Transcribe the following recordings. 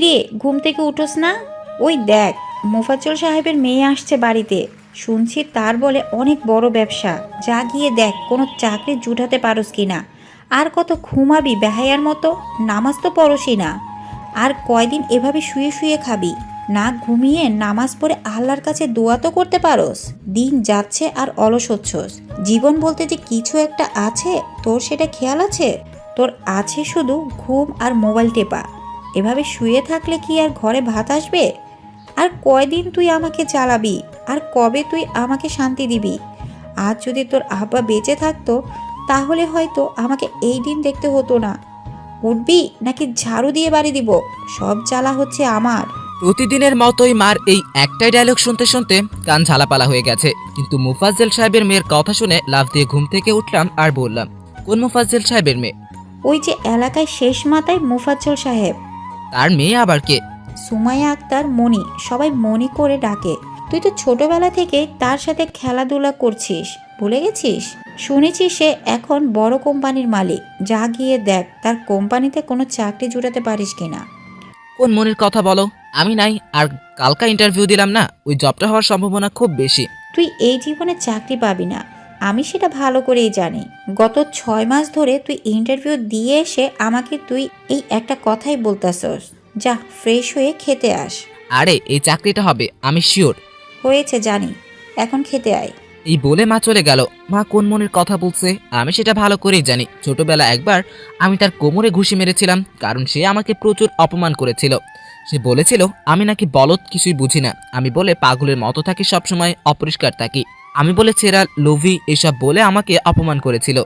কিরে, ঘুম থেকে উঠোস না? ওই দেখ, মোফাজ্জল সাহেবের মেয়ে আসছে বাড়িতে। শুনছি তার বলে অনেক বড় ব্যবসা। যা গিয়ে দেখ কোনো চাকরি জুটাতে পারোস কিনা। আর কত ঘুমাবি বেহায়ার মতো? নামাজ তো পড়সই না। আর কয়দিন এভাবে শুয়ে শুয়ে খাবি? না ঘুমিয়ে নামাজ পড়ে আল্লাহর কাছে দোয়া তো করতে পারোস। দিন যাচ্ছে আর অলস হচ্ছস। জীবন বলতে যে কিছু একটা আছে, তোর সেটা খেয়াল আছে? তোর আছে শুধু ঘুম আর মোবাইল টেপা। এভাবে শুয়ে থাকলে কি আর ঘরে ভাত আসবে? আর কয়দিন তুই আমাকে চালাবি? আর কবে তুই আমাকে শান্তি দিবি? আজ যদি তোর আব্বা বেঁচে থাকতো তাহলে হয়তো আমাকে এই দিন দেখতে হতো না। উঠবি নাকি ঝাড়ু দিয়ে বাড়ি দিব? সব জ্বালা হচ্ছে আমার। প্রতিদিনের মতোই মার এই একটাই ডায়লগ শুনতে শুনতে কান ঝালাপালা হয়ে গেছে। কিন্তু মুফাজ্জল সাহেবের মেয়ের কথা শুনে লাফ দিয়ে ঘুম থেকে উঠলাম আর বললাম, কোন মুফাজ্জল সাহেবের মেয়ে? ওই যে এলাকায় শেষ মাথায় মুফাজ্জল সাহেব। তার মেয়ে আবার কে? সুমাইয়া আক্তার, মনি, সবাই মনি করে ডাকে। তুই তো ছোটবেলা থেকে তার সাথে খেলাধুলা করছিস, ভুলে গেছিস? শুনেছি সে এখন বড় কোম্পানির মালিক। যা গিয়ে দেখ তার কোম্পানিতে কোনো চাকরি জুটাতে পারিস কিনা। কোন মনির কথা বলো? আমি নাই। আর কালকা ইন্টারভিউ দিলাম না, ওই জবটা হওয়ার সম্ভাবনা খুব বেশি। তুই এই জীবনে চাকরি পাবি না, আমি সেটা ভালো করেই জানি। গত 6 মাস ধরে তুই ইন্টারভিউ দিয়ে এসে আমাকে তুই এই একটা কথাই বলতাছস। যা, ফ্রেশ হয়ে খেতে আস। আরে এই চাকরিটা হবে, আমি শিওর। হয়েছে জানি, এখন খেতে আয়। এই বলে মা চলে গেল। মা কোন মনির কথা বলছে আমি সেটা ভালো করেই জানি। ছোটবেলা একবার আমি তার কোমরে ঘুষি মেরেছিলাম, কারণ সে আমাকে প্রচুর অপমান করেছিল। সে বলেছিল আমি নাকি বলদ, কিছুই বুঝি না। আমি বলে পাগলের মতো থাকি, সবসময় অপরিষ্কার থাকি। আমি বলে ছেঁড়া, লোভী এসব বলে আমাকে অপমান করেছিল।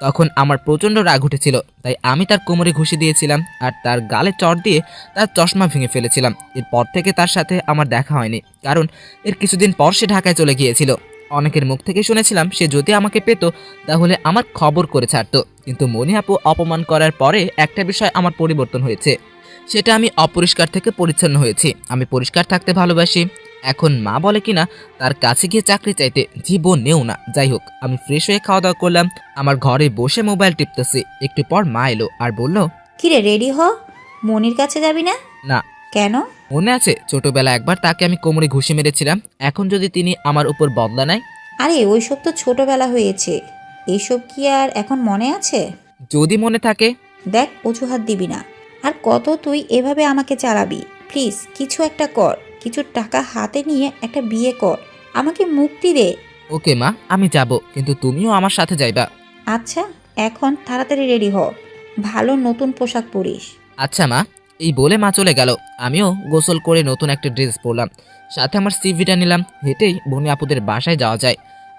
তখন আমার প্রচণ্ড রাগ উঠেছিল, তাই আমি তার কোমরে ঘুষি দিয়েছিলাম আর তার গালে চড় দিয়ে তার চশমা ভেঙে ফেলেছিলাম। এরপর থেকে তার সাথে আমার দেখা হয়নি, কারণ এর কিছুদিন পর সে ঢাকায় চলে গিয়েছিল। অনেকের মুখ থেকে শুনেছিলাম সে যদি আমাকে পেত তাহলে আমার খবর করে ছাড়তো। কিন্তু মনি আপু অপমান করার পরে একটা বিষয় আমার পরিবর্তন হয়েছে, সেটা আমি অপরিষ্কার থেকে পরিচ্ছন্ন হয়েছি। আমি পরিষ্কার থাকতে ভালোবাসি। এখন মা বলে কিনা তার কাছে গিয়ে চাকরি চাইতে, জীবনেও না। যাই হোক, আমি ফ্রেশ হয়ে খাওয়া দাওয়া করলাম, আমার ঘরে বসে মোবাইল টিপতেছি। একটু পর মা এলো আর বলল, কিরে, রেডি হ, মনির কাছে যাবি না? না। কেন? মনে আছে ছোটবেলা একবার তাকে আমি কোমরে ঘুষি মেরেছিলাম, এখন যদি তিনি আমার উপর বদলা নেয়? আরে ওইসব তো ছোটবেলা হয়েছে, এইসব কি আর এখন মনে আছে? যদি মনে থাকে। দেখ, অজুহাত দিবি না। আর কত তুই এভাবে আমাকে চালাবি? প্লিজ কিছু একটা কর, কিছু টাকা হাতে নিয়ে একটা বিয়ে কর, আমাকে মুক্তি দে। ওকে মা, আমি যাব, কিন্তু তুমিও আমার সাথে যাইবা। আচ্ছা, এখন তাড়াতাড়ি রেডি হ, ভালো নতুন পোশাক পরিস। আচ্ছা মা। এই বলে মা চলে গেল। আমিও গোসল করে নতুন একটা ড্রেস পরলাম, সাথে আমার সিভিটা নিলাম। হেঁটেই মনি আপুদের বাসায় যাওয়া যায়।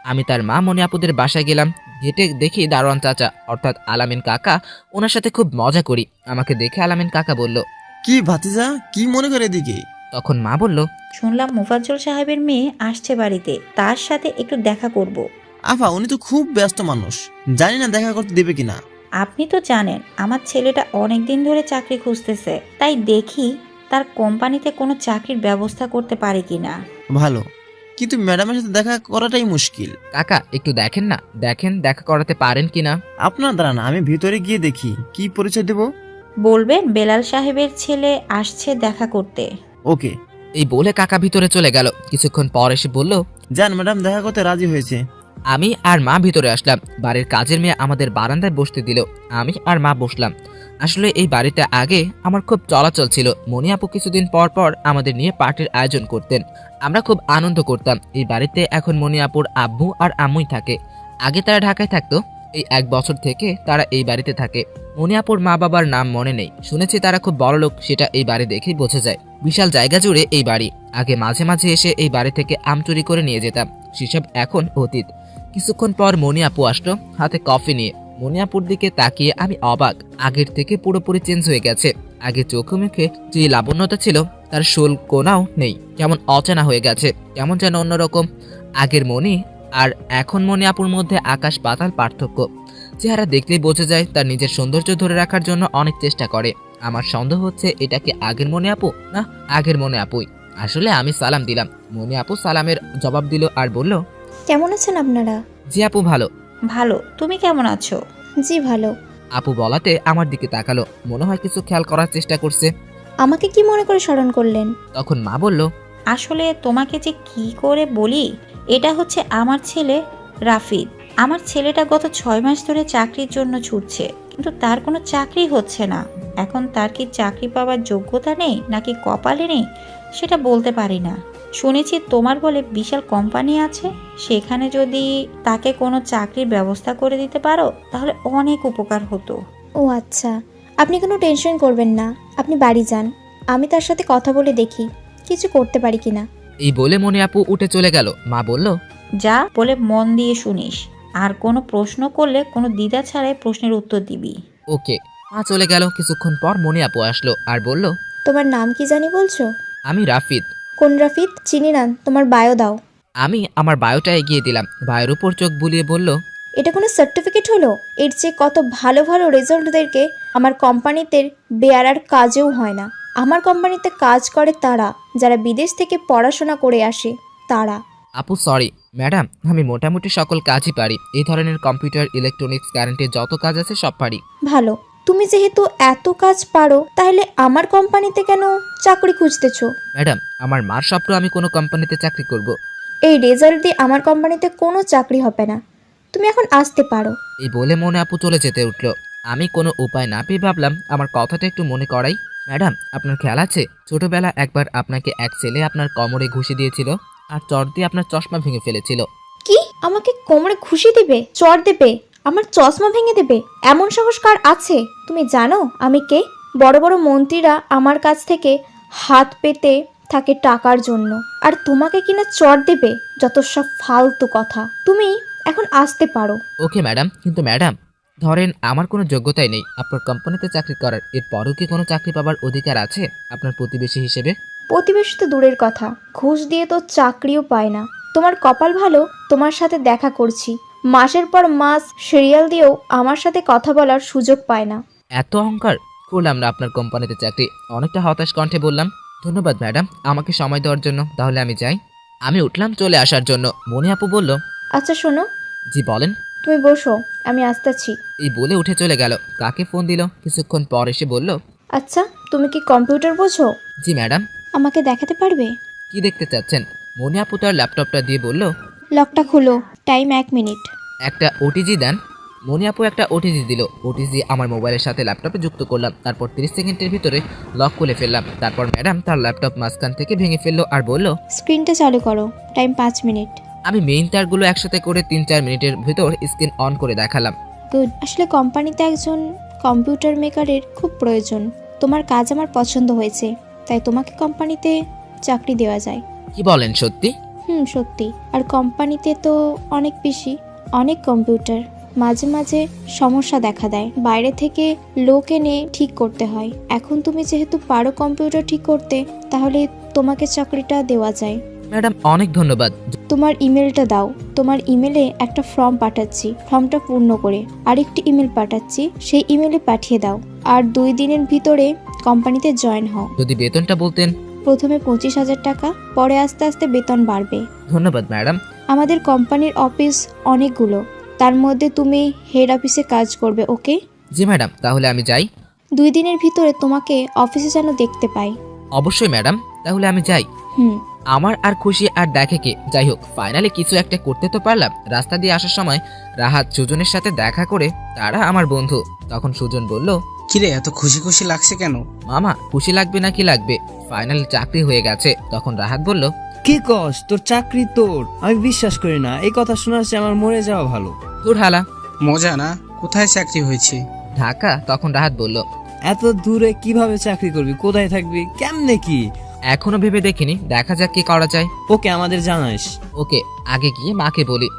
আমি তার মা মনি আপুদের বাসায় গেলাম। হেঁটে দেখি দারোয়ান চাচা অর্থাৎ আলামিন কাকা, ওনার সাথে খুব মজা করি। আমাকে দেখে আলামিন কাকা বলল, কি ভাতিজা, কি মনে করে এদিকে? তখন মা বলল, শুনলাম মুফাজ্জল সাহেবের মেয়ে আসছে বাড়িতে, তার সাথে একটু দেখা করব। আফা, উনি তো খুব ব্যস্ত মানুষ, জানি না দেখা করতে দেবে কিনা। আপনি তো জানেন আমার ছেলেটা অনেক দিন ধরে চাকরি খুঁজতেছে, তাই দেখি তার কোম্পানিতে কোনো চাকরির ব্যবস্থা করতে পারে কিনা। ভালো, কিন্তু ম্যাডামের সাথে দেখা করাটাই মুশকিল। কাকা একটু দেখেন না, দেখেন দেখা করাতে পারেন কিনা। আপনার দাঁড়ান, আমি ভিতরে গিয়ে দেখি কি পরিচয় দেব। বলবেন বেলাল সাহেবের ছেলে আসছে দেখা করতে। ওকে। এই বলে কাকা ভিতরে চলে গেল। কিছুক্ষণ পর এসে বলল, যান, ম্যাডাম দেখা করতে রাজি হয়েছে। আমি আর মা ভিতরে আসলাম। বাড়ির কাজের মেয়ে আমাদের বারান্দায় বসতে দিল। আমি আর মা বসলাম। আসলে এই বাড়িতে আগে আমার খুব চলাচল ছিল। মনি আপু কিছুদিন পর পর আমাদের নিয়ে পার্টির আয়োজন করতেন, আমরা খুব আনন্দ করতাম। এই বাড়িতে এখন মনি আপুর আব্বু আর আম্মুই থাকে। আগে তারা ঢাকায় থাকতো, এই 1 বছর থেকে তারা এই বাড়িতে থাকে। মনি আপুর মা বাবার নাম মনে নেই, শুনেছি তারা খুব বড় লোক, সেটা এই বাড়ি দেখেই বোঝা যায়। বিশাল জায়গা জুড়ে এই বাড়ি। আগে মাঝে মাঝে এসে এই বাড়ি থেকে আম চুরি করে নিয়ে যেতাম, সেসব এখন অতীত। কিছুক্ষণ পর মনি আপু আসলো হাতে কফি নিয়ে। মনি আপুর দিকে তাকিয়ে আমি অবাক, আগের থেকে পুরোপুরি চেঞ্জ হয়ে গেছে। আগে চোখে মুখে যে লাবণ্যতা ছিল তার শোল কোনাও নেই, কেমন অচেনা হয়ে গেছে, কেমন যেন অন্যরকম। আগের মনি আর এখন মনি আপুর মধ্যে আকাশ পাতাল পার্থক্য। চেহারা দেখলেই বোঝা যায় তার নিজের সৌন্দর্য ধরে রাখার জন্য অনেক চেষ্টা করে। আমার সন্দেহ হচ্ছে এটা কি আগের মনি আপু, না আগের মনি আপুই। আসলে আমি সালাম দিলাম, মনি আপু সালামের জবাব দিল আর বলল, কেমন আছেন আপনারা? জি আপু ভালো। ভালো, তুমি কেমন আছো? জি ভালো। আপু বলাতে আমার দিকে তাকালো, মনে হয় কিছু খেয়াল করার চেষ্টা করছে। আমাকে কি মনে করে স্মরণ করলেন? তখন মা বলল, আসলে তোমাকে যে কি করে বলি, এটা হচ্ছে আমার ছেলে রাফিদ। আমার ছেলেটা গত 6 মাস ধরে চাকরির জন্য ছুটছে, কিন্তু তার কোনো চাকরি হচ্ছে না। এখন তার কি চাকরি পাওয়ার যোগ্যতা নেই নাকি কপালে নেই সেটা বলতে পারি না। শুনেছি তোমার বলে বিশাল কোম্পানি আছে, সেখানে যদি তাকে কোনো চাকরির ব্যবস্থা করে দিতে পারো তাহলে অনেক উপকার হতো। ও আচ্ছা, আপনি কোনো টেনশন করবেন না, আপনি বাড়ি যান, আমি তার সাথে কথা বলে দেখি কিছু করতে পারি কিনা। এই বলে মনি আপু উঠে চলে গেল। মা বলল, যা বলে মন দিয়ে শুনিস, আর কোনো প্রশ্ন করলে কোনো দ্বিধা ছাড়াই প্রশ্নের উত্তর দিবি। ওকে। মা চলে গেল। কিছুক্ষণ পর মনি আপু আসলো আর বলল, তোমার নাম কি জানি বলছো? আমি রাফিদ। কোন রাফিদ? চিনি না, তোমার বায়ো দাও। আমি আমার বায়োটা এগিয়ে দিলাম। বায়োর উপর চোখ বুলিয়ে বলল, এটা কোনো সার্টিফিকেট হলো? এর চেয়ে কত ভালো ভালো রেজাল্টদেরকে আমার কোম্পানিতে বেয়ারার কাজেও হয় না। আমার কোম্পানিতে কাজ করে তারা যারা বিদেশ থেকে পড়াশোনা করে আসে, তারা। আপু সরি ম্যাডাম, আমি মোটামুটি সকল কাজই পারি। এই ধরনের কম্পিউটার, ইলেকট্রনিক্স, কারেন্টের যত কাজ আছে সব পারি। ভালো, তুমি যেহেতু এত কাজ পারো তাহলে আমার কোম্পানিতে কেন চাকরি খুঁজতেছো? ম্যাডাম, আমার মার স্বপ্ন আমি কোনো কোম্পানিতে চাকরি করব। এই রেজাল্ট দিয়ে আমার কোম্পানিতে কোনো চাকরি হবে না, তুমি এখন আসতে পারো। এই বলে মনে আপু চলে যেতে উঠলো। আমি কোনো উপায় না পেয়ে ভাবলাম আমার কথাটা একটু মনে করাই। ম্যাডাম, আপনার খেয়াল আছে ছোটবেলা একবার আপনাকে এক ছেলে আপনার কোমরে ঘুষি দিয়েছিল আর চট দিয়ে আপনার চশমা ভেঙে ফেলেছিল। কি? আমাকে কোমরে ঘুষি দেবে, চড় দেবে, আমার চশমা ভেঙে দেবে? এমন সাহস কার আছে? তুমি জানো আমি কে? বড় বড় মন্ত্রীরা আমার কাছ থেকে হাত পেতে থাকে টাকার জন্য, আর তোমাকে কিনা চড় দেবে? যত সব ফালতু কথা। তুমি এখন আসতে পারো। ওকে ম্যাডাম, কিন্তু ম্যাডাম ধরেন আমার কোনো যোগ্যতাই নেই আপনার কোম্পানিতে চাকরি করার, এরপরও কি কোনো চাকরি পাবার অধিকার আছে আপনার প্রতিবেশী হিসেবে? প্রতিবেশী তো দূরের কথা, ঘুষ দিয়ে তো চাকরিও পায় না। তোমার কপাল ভালো, তোমার সাথে দেখা করছি। মাসের পর মাস সিরিয়াল দিয়েও আমার সাথে কথা বলার সুযোগ পায় না। এত অহংকার! করলাম না আপনার কোম্পানিতে চাকরি। অনেকটা হতাশ কণ্ঠে বললাম, ধন্যবাদ ম্যাডাম আমাকে সময় দেওয়ার জন্য। তাহলে আমি যাই। আমি উঠলাম চলে আসার জন্য। মনি আপু বলল, আচ্ছা শোনো, জি বলেন। তুমি বসো, আমি আসতেছি। এই বলে উঠে চলে গেল। কাকে ফোন দিল? কিছুক্ষণ পর এসে বলল, আচ্ছা, তুমি কি কম্পিউটার বোঝো? জি ম্যাডাম। আমাকে দেখাতে পারবে? কি দেখতে চাচ্ছেন? মনি আপু তার ল্যাপটপটা দিয়ে বলল, লকটা খুলো, টাইম 1 মিনিট। একটা ওটিজি দেন। মনি আপু একটা ওটিজি দিল। ওটিজি আমার মোবাইলের সাথে ল্যাপটপে যুক্ত করলাম। তারপর 30 সেকেন্ডের ভিতরে লক খুলে ফেললাম। তারপর ম্যাডাম তার ল্যাপটপ মাঝখান থেকে ভেঙে ফেললো আর বলল, স্ক্রিনটা চালু করো, টাইম 5 মিনিট। আমি মেইন তারগুলো একসাথে করে 3-4 মিনিটের ভিতর স্ক্রিন অন করে দেখালাম। গুড। আসলে কোম্পানিতে একজন কম্পিউটার মেকারের খুব প্রয়োজন। তোমার কাজ আমার পছন্দ হয়েছে, তাই তোমাকে কোম্পানিতে চাকরি দেওয়া যায়। কি বলেন সত্যি? সত্যি। আর কোম্পানিতে তো অনেক কম্পিউটার, মাঝে মাঝে সমস্যা দেখা দেয়, বাইরে থেকে লোক এনে ঠিক করতে হয়। এখন তুমি যেহেতু পারো কম্পিউটার ঠিক করতে, তাহলে তোমাকে চাকরিটা দেওয়া যায়। ম্যাডাম অনেক ধন্যবাদ। তোমার ইমেলটা দাও, তোমার ইমেলে একটা ফর্ম পাঠাচ্ছি, ফর্মটা পূর্ণ করে আরেকটি ইমেল পাঠাচ্ছি, সেই ইমেলে পাঠিয়ে দাও। আর 2 দিনের ভিতরে কোম্পানিতে জয়েন হও। যদি বেতনটা বলতেন। প্রথমে 25,000 টাকা, পরে আস্তে আস্তে বেতন বাড়বে। ধন্যবাদ ম্যাডাম। আমাদের কোম্পানির অফিস অনেকগুলো, তার মধ্যে তুমি হেড অফিসে কাজ করবে। ওকে? জি ম্যাডাম, তাহলে আমি যাই। 2 দিনের ভিতরে তোমাকে অফিসে যেন দেখতে পাই। অবশ্যই ম্যাডাম, তাহলে আমি যাই। আমার আর খুশি আর দেখে কে। যাই হোক, ফাইনালি কিছু একটা করতে তো পারলাম। রাস্তা দিয়ে আসার সময় রাহাত সুজনের সাথে দেখা করে, তারা আমার বন্ধু। তখন সুজন বলল, কিরে এত খুশি খুশি লাগছে কেন? মামা খুশি লাগবে না কি লাগবে, ফাইনালি চাকরি হয়ে গেছে। তখন রাহাত বলল, কি কস? তোর চাকরি তোর? আমি বিশ্বাস করি না, এই কথা শোনার চেয়ে আমার মরে যাওয়া ভালো। তোর হালা। মজা না? কোথায় চাকরি হয়েছে? ঢাকা। তখন রাহাত বলল, এত দূরে কিভাবে চাকরি করবি? কোথায় থাকবি? কেমনে কি? এখনো ভেবে দেখিনি, দেখা যাক কি করা যায়। ওকে, আমাদের জানাইস। ওকে, আগে গিয়ে মাকে বলি।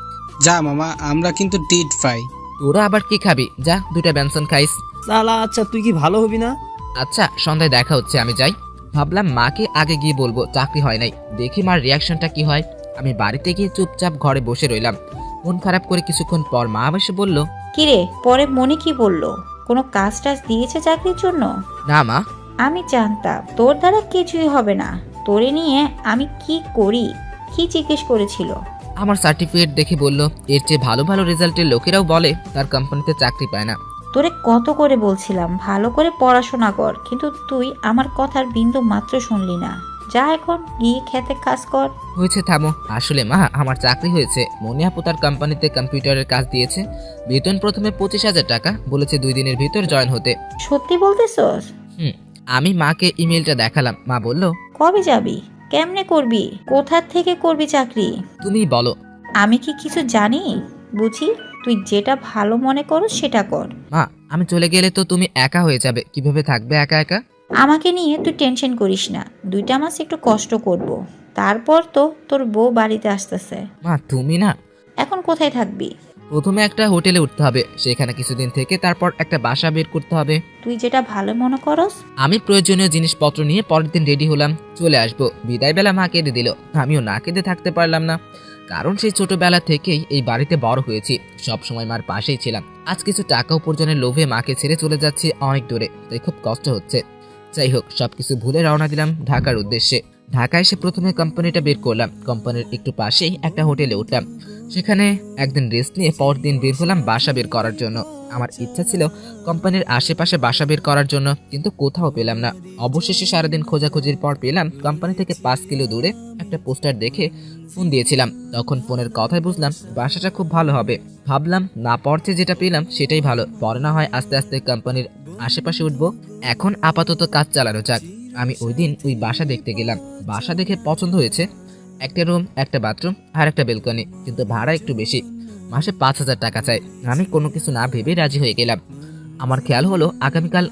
যা মামা, আমরা কিন্তু টিট পাই। তোরা আবার কি খাবি? যা 2টা বেনসন খাইস। সালা, আচ্ছা তুই কি ভালো হবি না? আচ্ছা, সন্ধ্যায় দেখা হচ্ছে, আমি যাই। ভাবলাম মাকে আগে গিয়ে বলবো চাকরি হয় নাই, দেখি মার রিয়াকশনটা কি হয়। আমি বাড়িতে গিয়ে চুপচাপ ঘরে বসে রইলাম। মন খারাপ করে কিছুক্ষণ পর মা এসে বলল, কিরে, পরে মনে কি বললো? কোনো কাজ টাজ দিয়েছে চাকরির জন্য? না মা। আমি জানতাম তোর দ্বারা কিছুই হবে না। তোরে নিয়ে আমি কি করি? কি জিজ্ঞেস করেছিল? আমার সার্টিফিকেট দেখে বলল, এর চেয়ে ভালো ভালো রেজাল্টের লোকেরাও বলে তার কোম্পানিতে চাকরি পায় না। তোরে কত করে বলছিলাম ভালো করে পড়াশোনা কর, কিন্তু তুই আমার কথার বিন্দু মাত্র শুনলি না। যা এখন গিয়ে খেতে কাজ কর। হয়েছে, থামো। আসলে মা, আমার চাকরি হয়েছে। মনি আপু তার কোম্পানিতে কম্পিউটারের কাজ দিয়েছে। বেতন প্রথমে 25,000 টাকা, বলেছে 2 দিনের ভিতর জয়েন হতে। সত্যি বলতেছস? আমি মাকে ইমেলটা দেখালাম। মা বলল, কবে যাবি? কেমনে করবি? কোথা থেকে করবি চাকরি? তুমি বলো। আমি কি কিছু জানি বুঝি? তুই যেটা ভালো মনে করো সেটা কর। মা, আমি চলে গেলে তো তুমি একা হয়ে যাবে। কিভাবে থাকবে একা একা? আমাকে নিয়ে তুই টেনশন করিস না, 2টা মাস একটু কষ্ট করব, তারপর তো তোর বউ বাড়িতে আসতেছে। মা, তুমি না। এখন কোথায় থাকবি? প্রথমে একটা হোটেলে উঠতে হবে, সেখানে কিছুদিন থেকে তারপর একটা বাসা বের করতে হবে। তুই যেটা ভালো মনে করস। আমি প্রয়োজনীয় জিনিসপত্র নিয়ে পরের দিন রেডি হলাম, চলে আসবো। বিদায় বেলা মা কেঁদে দিল। আমিও না কেঁদে থাকতে পারলাম না, কারণ সেই ছোটবেলা থেকেই এই বাড়িতে বড় হয়েছি, সব সময় মার পাশেই ছিলাম। আজ কিছু টাকা উপার্জনের লোভে মাকে ছেড়ে চলে যাচ্ছি অনেক দূরে, তাই খুব কষ্ট হচ্ছে। যাই হোক, সবকিছু ভুলে রওনা দিলাম ঢাকার উদ্দেশ্যে। ঢাকায় এসে প্রথমে কোম্পানিটা বের করলাম। কোম্পানির একটু পাশেই একটা হোটেলে উঠলাম, সেখানে একদিন রেস্ট নিয়ে পরের দিন বের হলাম বাসা বের করার জন্য। আমার ইচ্ছা ছিল কোম্পানির আশেপাশে বাসা বের করার জন্য, কিন্তু কোথাও পেলাম না। অবশেষে সারাদিন খোঁজাখুঁজির পর পেলাম কোম্পানি থেকে 5 কিলো দূরে একটা পোস্টার দেখে ফোন দিয়েছিলাম। তখন ফোনের কথায় বুঝলাম বাসাটা খুব ভালো হবে। ভাবলাম না পড়ছে যেটা পেলাম সেটাই ভালো, পরে না হয় আস্তে আস্তে কোম্পানির আশেপাশে উঠবো। এখন আপাতত কাজ চালানো যাক। আমি ওই দিন ওই বাসা দেখতে গেলাম। বাসা দেখে পছন্দ হয়েছে। একটা রুম, একটা বাথরুম আর একটা বেলকনি, কিন্তু ভাড়া একটু বেশি। মাসে 5,000 টাকা চাই। আমি কোনো কিছু না ভেবে রাজি হয়ে গেলাম। আমার খেয়াল হলো আগামীকাল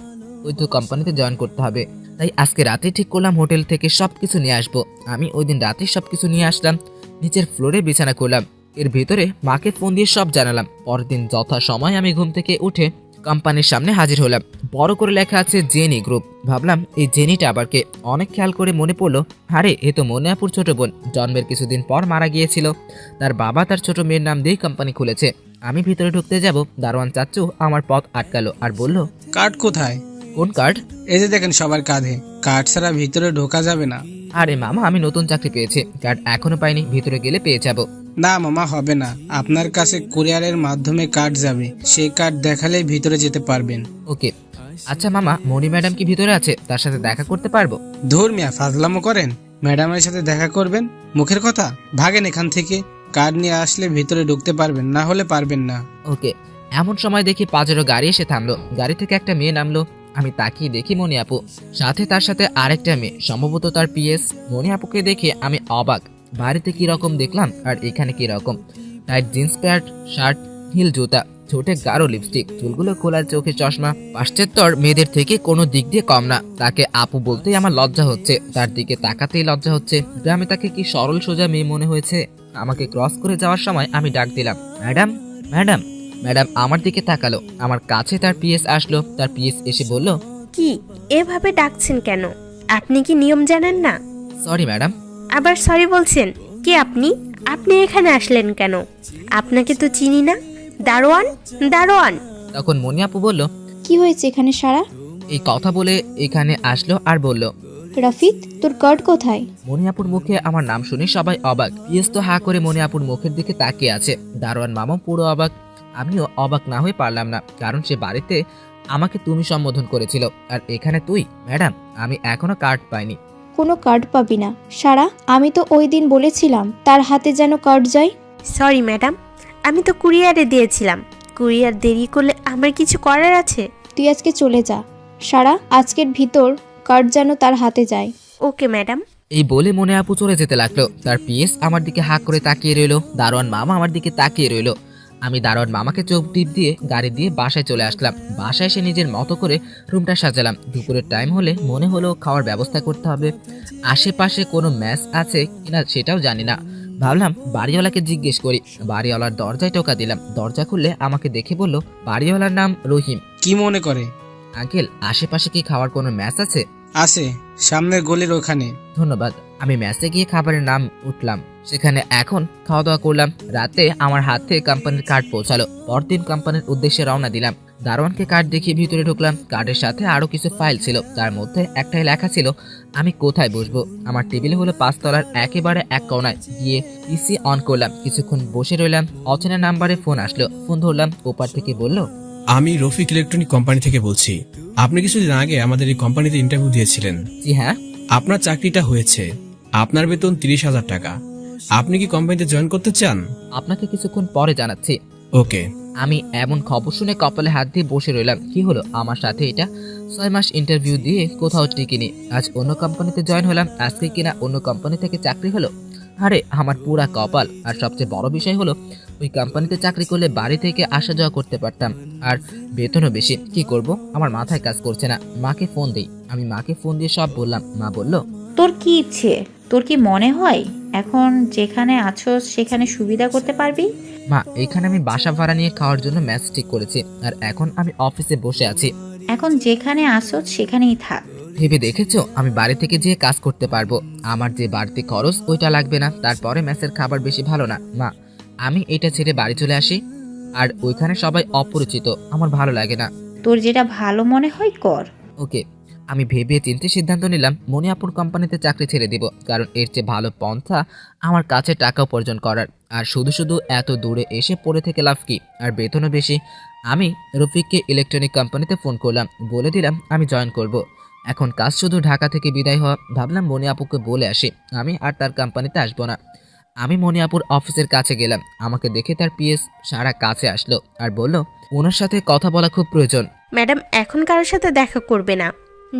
ওই তো কোম্পানিতে জয়েন করতে হবে, তাই আজকে রাতে ঠিক করলাম হোটেল থেকে সবকিছু নিয়ে আসবো। আমি ওই দিন রাতে সবকিছু নিয়ে আসলাম, নিচের ফ্লোরে বিছানা করলাম। এর ভেতরে মাকে ফোন দিয়ে সব জানালাম। পরের দিন যথা সময় আমি ঘুম থেকে উঠে কোম্পানির সামনে হাজির হলাম। বড় করে লেখা আছে জেনি গ্রুপ। ভাবলাম এই জেনিটা আবার কে? অনেক খেয়াল করে মনে পড়লো, আরে এ তো মনি আপুর ছোট বোন। জন্মের কিছুদিন পর মারা গিয়েছিল। তার বাবা তার ছোট মেয়ের নাম দিয়েই কোম্পানি খুলেছে। আমি ভিতরে ঢুকতে যাব, দারোয়ান চাচ্চু আমার পথ আটকালো আর বলল, কার্ড কোথায়? কোন কার্ড? এই যে দেখেন সবার কাঁধে, কার্ড ছাড়া ভিতরে ঢোকা যাবে না। আরে মামা, আমি নতুন চাকরি পেয়েছি, কার্ড এখনো পাইনি, ভিতরে গেলে পেয়ে যাব। না মামা, হবে না। আপনার কাছে কুরিয়ারের মাধ্যমে কার্ড যাবে, সেই কার্ড দেখালেই ভিতরে যেতে পারবেন। ওকে। আচ্ছা মামা, মনি ম্যাডাম কি ভিতরে আছে? তার সাথে দেখা করতে পারবো? ধুর মিয়া, ফাজলামো করেন। ম্যাডামের সাথে দেখা করবেন? মুখের কথা। ভাগেন এখান থেকে। কার্ড নিয়ে আসলে ভিতরে ঢুকতে পারবেন, না হলে পারবেন না। ওকে। এমন সময় দেখি পাজেরো গাড়ি এসে থামলো। গাড়ি থেকে একটা মেয়ে নামলো। আমি তাকিয়ে দেখি মনি আপু, সাথে তার সাথে আরেকটা মেয়ে, সম্ভবত তার পিএস। মনি আপুকে দেখে আমি অবাক। বাড়িতে কি রকম দেখলাম আর এখানে কি রকম। Tight jeans pant, shirt, heel জুতা, ছোটে গাঢ় লিপস্টিক, চুলগুলো খোলা, চোখে চশমা। পাশ্চাত্যর মেয়েদের থেকে কোনো দিক দিয়ে কম না। তাকে আপু বলতেই আমার লজ্জা হচ্ছে, তার দিকে তাকাতেই লজ্জা হচ্ছে। গ্রামে তাকে কি সরল সোজা মেয়ে মনে হয়েছে। আমাকে ক্রস করে যাওয়ার সময় আমি ডাক দিলাম, ম্যাডাম, ম্যাডাম। ম্যাডাম আমার দিকে তাকালো। আমার কাছে তার পিএস আসলো। তার পিএস এসে বলল, কি এভাবে ডাকছেন কেন? আপনি কি নিয়ম জানেন না? Sorry madam. আবার সরি বলছেন? কে আপনি? আপনি এখানে আসলেন কেন? আপনাকে তো চিনি না। দারোয়ান, দারোয়ান। তখন মনি আপু বলল, কি হয়েছে এখানে সারা? এই কথা বলে এখানে আসলো আর বলল, রফিক, তোর কার্ড কোথায়? মনি আপুর মুখে আমার নাম শুনে সবাই অবাক। পিএস তো হা করে মনি আপুর মুখের দিকে তাকিয়ে আছে। দারোয়ান মামা পুরো অবাক। আমিও অবাক না হয়ে পারলাম না, কারণ সে বাড়িতে আমাকে তুমি সম্বোধন করেছিল, আর এখানে তুই। ম্যাডাম, আমি এখনো কার্ড পাইনি। কোনো কার্ড পাবি না সারা। আমি তো ওই দিন বলেছিলাম তার হাতে যেন কার্ড যায়। সরি ম্যাডাম, আমি তো কুরিয়ারে দিয়েছিলাম। কুরিয়ার দেরি করলে আমার কিছু করার আছে? তুই আজকে চলে যা সারা, আজকের ভিতর কার্ড যেন তার হাতে যায়। Okay madam. এই বলে মনে আপু চলে যেতে লাগলো। তার পিএস আমার দিকে হাক করে তাকিয়ে রইলো। দারোয়ান মামা আমার দিকে তাকিয়ে রইলো। আমি দারোয়ান মামাকে চোখ টিপ দিয়ে গাড়ি দিয়ে বাসায় চলে আসলাম। বাসায় এসে নিজের মতো করে রুমটা সাজালাম। দুপুরের টাইম হলে মনে হলো খাওয়ার ব্যবস্থা করতে হবে। আশেপাশে কোনো ম্যাচ আছে কিনা সেটাও জানি না। ভাবলাম বাড়িওয়ালাকে জিজ্ঞেস করি। বাড়িওয়ালার দরজায় টোকা দিলাম। দরজা খুললে আমাকে দেখে বলল, বাড়িওয়ালার নাম রহিম। কি মনে করে? আঙ্কেল, আশেপাশে কি খাওয়ার কোনো ম্যাচ আছে? আছে, সামনের গলির ওখানে। ধন্যবাদ। আমি ম্যাচে গিয়ে খাবারের নাম উঠলাম। সেখানে এখন খাওয়া দাওয়া করলাম। রাতে আমার হাতে কোম্পানির কার্ড পৌঁছালো। পরদিন কোম্পানির উদ্দেশ্যে রওনা দিলাম। দারোয়ানকে কার্ড দেখিয়ে ভিতরে ঢুকলাম। কার্ডের সাথে আরো কিছু ফাইল ছিল, তার মধ্যে একটাই লেখা ছিল আমি কোথায় বসবো। আমার টেবিলে হলো 5 তলার একেবারে এক কোণায়। গিয়ে পিসি অন করলাম। কিছুক্ষণ বসে রইলাম। অচেনা নাম্বারে ফোন আসলো। ফোন ধরলাম। ওপার থেকে বলল, আমি রফিক ইলেকট্রনিক কোম্পানি থেকে বলছি। আপনি কিছুদিন আগে আমাদের এই কোম্পানিতে ইন্টারভিউ দিয়েছিলেন। জি হ্যাঁ। আপনার চাকরিটা হয়েছে। আপনার বেতন 30,000 টাকা। আপনি কি কোম্পানিতে জয়েন করতে চান? আপনাকে কিছুক্ষণ পরে জানাচ্ছি। ওকে। আমি এমন খবর শুনে কপালে হাত দিয়ে বসে রইলাম। কি হলো আমার সাথে? এটা 6 মাস ইন্টারভিউ দিয়ে কোথাও টিকিনি, আজ অন্য কোম্পানিতে জয়েন হলাম, আজকে কিনা অন্য কোম্পানি থেকে চাকরি হলো। আরে আমার পুরা কপাল। আর সবচেয়ে বড় বিষয় হলো ওই কোম্পানিতে চাকরি করলে বাড়ি থেকে আসা যাওয়া করতে পারতাম, আর বেতনও বেশি। কি করব, আমার মাথায় কাজ করছে না। মাকে ফোন দেই। আমি মাকে ফোন দিয়ে সব বললাম। মা বলল, তোর কি ইচ্ছে? তোর কি মনে হয় এখন যেখানে আছোস সেখানে সুবিধা করতে পারবি? মা এখানে আমি বাসা ভাড়া নিয়ে খাওয়ার জন্য ম্যাচ ঠিক করেছি, আর এখন আমি অফিসে বসে আছি। এখন যেখানে আসোস সেখানেই থাক। ভেবে দেখেছো আমি বাড়ি থেকে যেয়ে কাজ করতে পারবো? আমার যে বাড়তি খরচ ওইটা লাগবে না, তারপরে ম্যাচের খাবার বেশি ভালো না। মা আমি এটা ছেড়ে বাড়ি চলে আসি, আর ওইখানে সবাই অপরিচিত, আমার ভালো লাগে না। তোর যেটা ভালো মনে হয় কর। ওকে। আমি ভেবে চিন্তে সিদ্ধান্ত নিলাম মনিয়াপুর কোম্পানিতে চাকরি ছেড়ে দিব, কারণ এর চেয়ে ভালো পন্থা আমার কাছে টাকা উপার্জন করার। আর শুধু শুধু এত দূরে এসে পড়ে থেকে লাভ কি, আর বেতনও বেশি। আমি রফিককে ইলেকট্রনিক কোম্পানিতে ফোন করলাম, বলে দিলাম আমি জয়েন করব। এখন কাজ শুধু ঢাকা থেকে বিদায় হওয়া। ভাবলাম মনিয়াপুকে বলে আসি আমি আর তার কোম্পানিতে আসবো না। আমি মনিয়াপুর অফিসের কাছে গেলাম। আমাকে দেখে তার পিএস সারা কাছে আসলো আর বলল, ওনার সাথে কথা বলা খুব প্রয়োজন। ম্যাডাম এখন কারোর সাথে দেখা করবে না,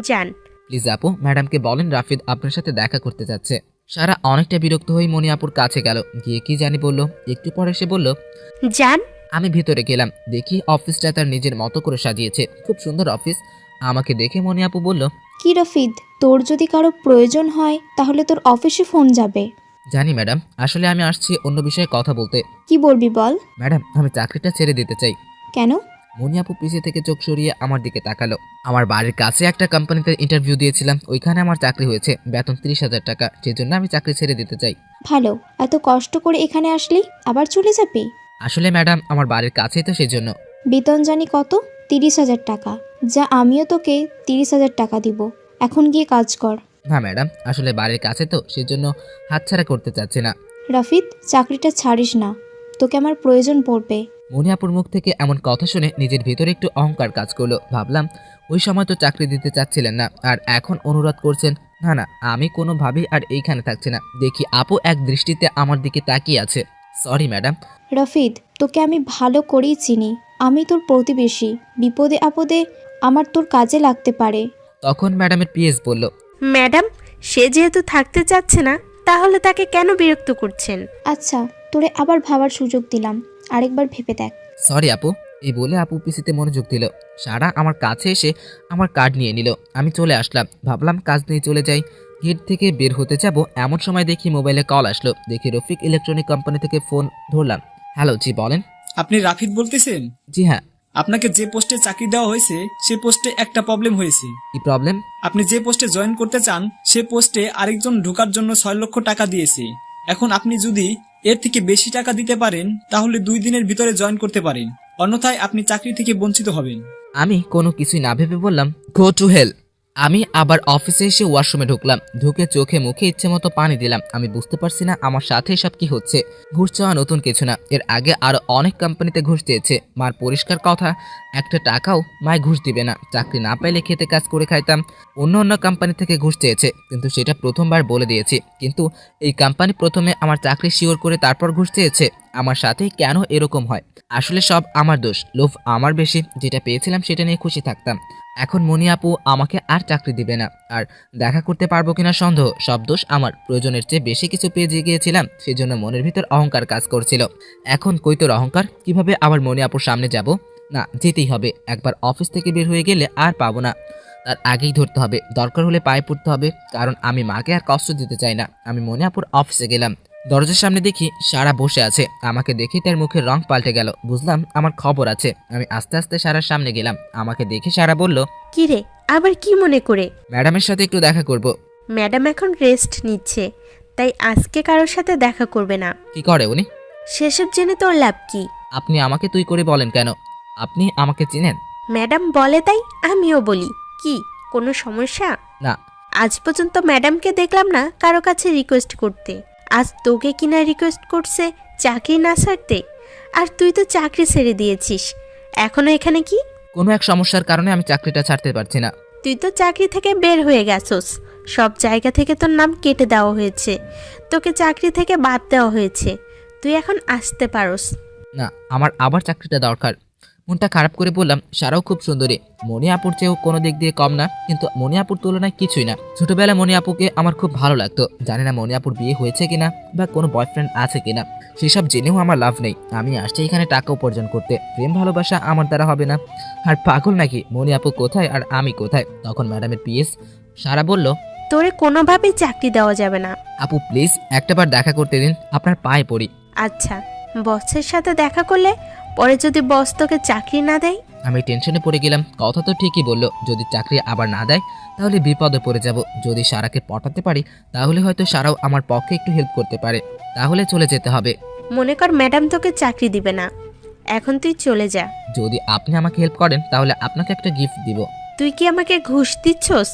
যান। প্লিজ আপু, ম্যাডামকে বলেন রাফিদ আপনার সাথে দেখা করতে যাচ্ছে। সারা অনেকটা বিরক্ত হয়ে মনিয়াপুর কাছে গেল, গিয়ে কি জানি বলল। একটু পরে সে বলল, যান। আমি ভিতরে গেলাম, দেখি অফিসটা তার নিজের মতো করে সাজিয়েছে, খুব সুন্দর অফিস। আমাকে দেখে মনিয়াপু বলল, কি রফিদ, তোর যদি কারো প্রয়োজন হয় তাহলে তোর অফিসে ফোন যাবে। জানি ম্যাডাম, আসলে আমি আসছি অন্য বিষয়ে কথা বলতে। কি বলবি বল। ম্যাডাম আমি চাকরিটা ছেড়ে দিতে চাই। কেন? মনিয়াপু পিছে থেকে চোখ সরিয়ে আমার দিকে তাকালো। আমার বাড়ির কাছে একটা কোম্পানিতে ইন্টারভিউ দিয়েছিলাম, ওইখানে আমার চাকরি হয়েছে, বেতন 30,000 টাকা, সেজন্য আমি চাকরি ছেড়ে দিতে চাই। ভালো, এত কষ্ট করে এখানে আসলি আবার চলে যাবি? আসলে ম্যাডাম আমার বাড়ির কাছেই তো, সেই জন্য। বেতন জানি কত? 30,000 টাকা। যা আমিও তোকে 30,000 টাকা দিব, এখন গিয়ে কাজ কর। না ম্যাডাম, আসলে বাড়ির কাছে তো, সেজন্য হাতছাড়া করতে চাচ্ছি না। রাফিদ, চাকরিটা ছাড়িস না, তোকে আমার প্রয়োজন পড়বে। মনিয়াপুর মুখ থেকে এমন কথা শুনে নিজের ভিতরে একটু অহংকার কাজ করলো। ভাবলাম ওই সময় তো চাকরি দিতে চাচ্ছিলেন না, আর এখন অনুরোধ করছেন। না না, আমি কোনোভাবেই আর এইখানে থাকছি না। দেখি আপু এক দৃষ্টিতে আমার দিকে তাকিয়ে আছে। Sorry madam. রাফিদ, তোকে আমি ভালো করেই চিনি, আমি তোর প্রতিবেশী, বিপদে আপদে আমার তোর কাজে লাগতে পারে। তখন ম্যাডামের পিএস বলল, ম্যাডাম সে যেহেতু থাকতে চাচ্ছে না, তাহলে তাকে কেন বিরক্ত করছেন? আচ্ছা, তোরে আবার ভাবার সুযোগ দিলাম, আরেকবার ভেবে দেখ। সরি আপু। এই বলে আপু পিসিতে মনোযোগ দিল। সারা আমার কাছে এসে আমার কার্ড নিয়ে নিল। আমি চলে আসলাম, ভাবলাম কাজ নিয়ে চলে যাই। গেট থেকে বের হতে যাব, এমন সময় দেখি মোবাইলে কল আসলো। দেখি রফিক ইলেকট্রনিক কোম্পানি থেকে ফোন ধরলাম। হ্যালো, জি বলেন। আপনি রাফিদ বলতেছেন? জি হ্যাঁ। আপনাকে যে পোস্টে চাকরি দেওয়া হয়েছে সে পোস্টে একটা প্রবলেম হয়েছে। কি প্রবলেম? আপনি যে পোস্টে জয়েন করতে চান সে পোস্টে আরেকজন ঢোকার জন্য 6 লক্ষ টাকা দিয়েছে। এখন আপনি যদি এর থেকে বেশি টাকা দিতে পারেন তাহলে 2 দিনের ভিতরে জয়েন করতে পারেন, অন্যথায় আপনি চাকরি থেকে বঞ্চিত হবেন। আমি কোনো কিছুই না ভেবে বললাম, গো টু হেল। আমি আবার অফিসে এসে ওয়াশরুমে ঢুকলাম। ঢুকে চোখে মুখে ইচ্ছে মতো পানি দিলাম। আমি বুঝতে পারছি না আমার সাথে এসব কি হচ্ছে। ঘুষ চাওয়া নতুন কিছু না, এর আগে আরো অনেক কোম্পানিতে ঘুষ চেয়েছে। মার পরিষ্কার কথা, একটা টাকাও মায় ঘুষ দিবে না। চাকরি না পাইলে খেতে কাজ করে খাইতাম। অন্য অন্য কোম্পানি থেকে ঘুষ চেয়েছে, কিন্তু সেটা প্রথমবার বলে দিয়েছি। কিন্তু এই কোম্পানি প্রথমে আমার চাকরি শিওর করে তারপর ঘুষ চেয়েছে। আমার সাথে কেন এরকম হয়? আসলে সব আমার দোষ, লোভ আমার বেশি। যেটা পেয়েছিলাম সেটা নিয়ে খুশি থাকতাম। এখন মনি আপু আমাকে আর চাকরি দিবে না, আর দেখা করতে পারবো কিনা সন্দেহ। সব দোষ আমার। প্রয়োজনের চেয়ে বেশি কিছু পেয়ে গিয়েছিলাম, সেজন্য মনের ভিতর অহংকার কাজ করছিল। এখন কই তোর অহংকার? কিভাবে আবার মনি আপুর সামনে যাব? না, যেতেই হবে। একবার অফিস থেকে বের হয়ে গেলে আর পাবো না, তার আগেই ধরতে হবে। দরকার হলে পায়ে পড়তে হবে, কারণ আমি মাকে আর কষ্ট দিতে চাই না। আমি মনি আপুর অফিসে গেলাম। দরজার সামনে দেখি সারা বসে আছে। আমাকে দেখে তার মুখের রং পাল্টে গেল। বুঝলাম আমার খবর আছে। আমি আস্তে আস্তে সারার সামনে গেলাম। আমাকে দেখে সারা বলল, কি রে, আবার কি মনে করে? ম্যাডামের সাথে একটু দেখা করব। ম্যাডাম এখন রেস্ট নিচ্ছে, তাই আজকে কারোর সাথে দেখা করবে না। কি করে উনি? সেসব জেনে তোর লাভ কি? আপনি আমাকে তুই করে বলেন কেন? আপনি আমাকে চিনেন? ম্যাডাম বলে তাই আমিও বলি। কি কোনো সমস্যা? না। আজ পর্যন্ত ম্যাডামকে দেখলাম না কারো কাছে রিকোয়েস্ট করতে। আজ তোকে কিনা রিকোয়েস্ট করছে চাকরি না ছাড়তে। আর তুই তো চাকরি ছেড়ে দিয়েছিস, এখনো এখানে কি? কোনো এক সমস্যার কারণে আমি চাকরিটা ছাড়তে পারছি না। তুই তো চাকরি থেকে বের হয়ে গেছস, সব জায়গা থেকে তোর নাম কেটে দেওয়া হয়েছে, তোকে চাকরি থেকে বাদ দেওয়া হয়েছে, তুই এখন আসতে পারস। না, আমার আবার চাকরিটা দরকার। মনটা খারাপ করে বললাম, সারাও খুব সুন্দরী, মনি আপুর চেয়েও কোনো দিক দিয়ে কম না, কিন্তু মনি আপুর তুলনায় কিছুই না। ছোটবেলায় মনি আপুকে আমার খুব ভালো লাগতো। জানি না মনি আপুর বিয়ে হয়েছে কিনা বা কোনো বয়ফ্রেন্ড আছে কিনা, সেসব জেনেও আমার লাভ নেই। আমি আসছি এখানে টাকা উপার্জন করতে, প্রেম ভালোবাসা আমার দ্বারা হবে না। আর পাগল নাকি, মনি আপু কোথায় আর আমি কোথায়? তখন ম্যাডামের পিএস সারা বলল, তোরে কোনোভাবেই চাকরি দেওয়া যাবে না। আপু প্লিজ একটাবার দেখা করতে দিন, আপনার পায়ে পড়ি। আচ্ছা, বসের সাথে দেখা করলে পরে যদি বস তোকে চাকরি না দেয়? আমি টেনশনে পড়ে গেলাম। কথা তো ঠিকই বললো, যদি চাকরি আবার না দেয় তাহলে বিপদে পড়ে যাব। যদি সারাকে পটাতে পারি তাহলে হয়তো সারাও আমার পক্ষে একটু হেল্প করতে পারে। তাহলে চলে যেতে হবে। মনে কর ম্যাডাম তোকে চাকরি দিবে না, এখন তুই চলে যা। যদি আপনি আমাকে হেল্প করেন তাহলে আপনাকে একটা গিফট দিব। তুই কি আমাকে ঘুষ দিচ্ছস?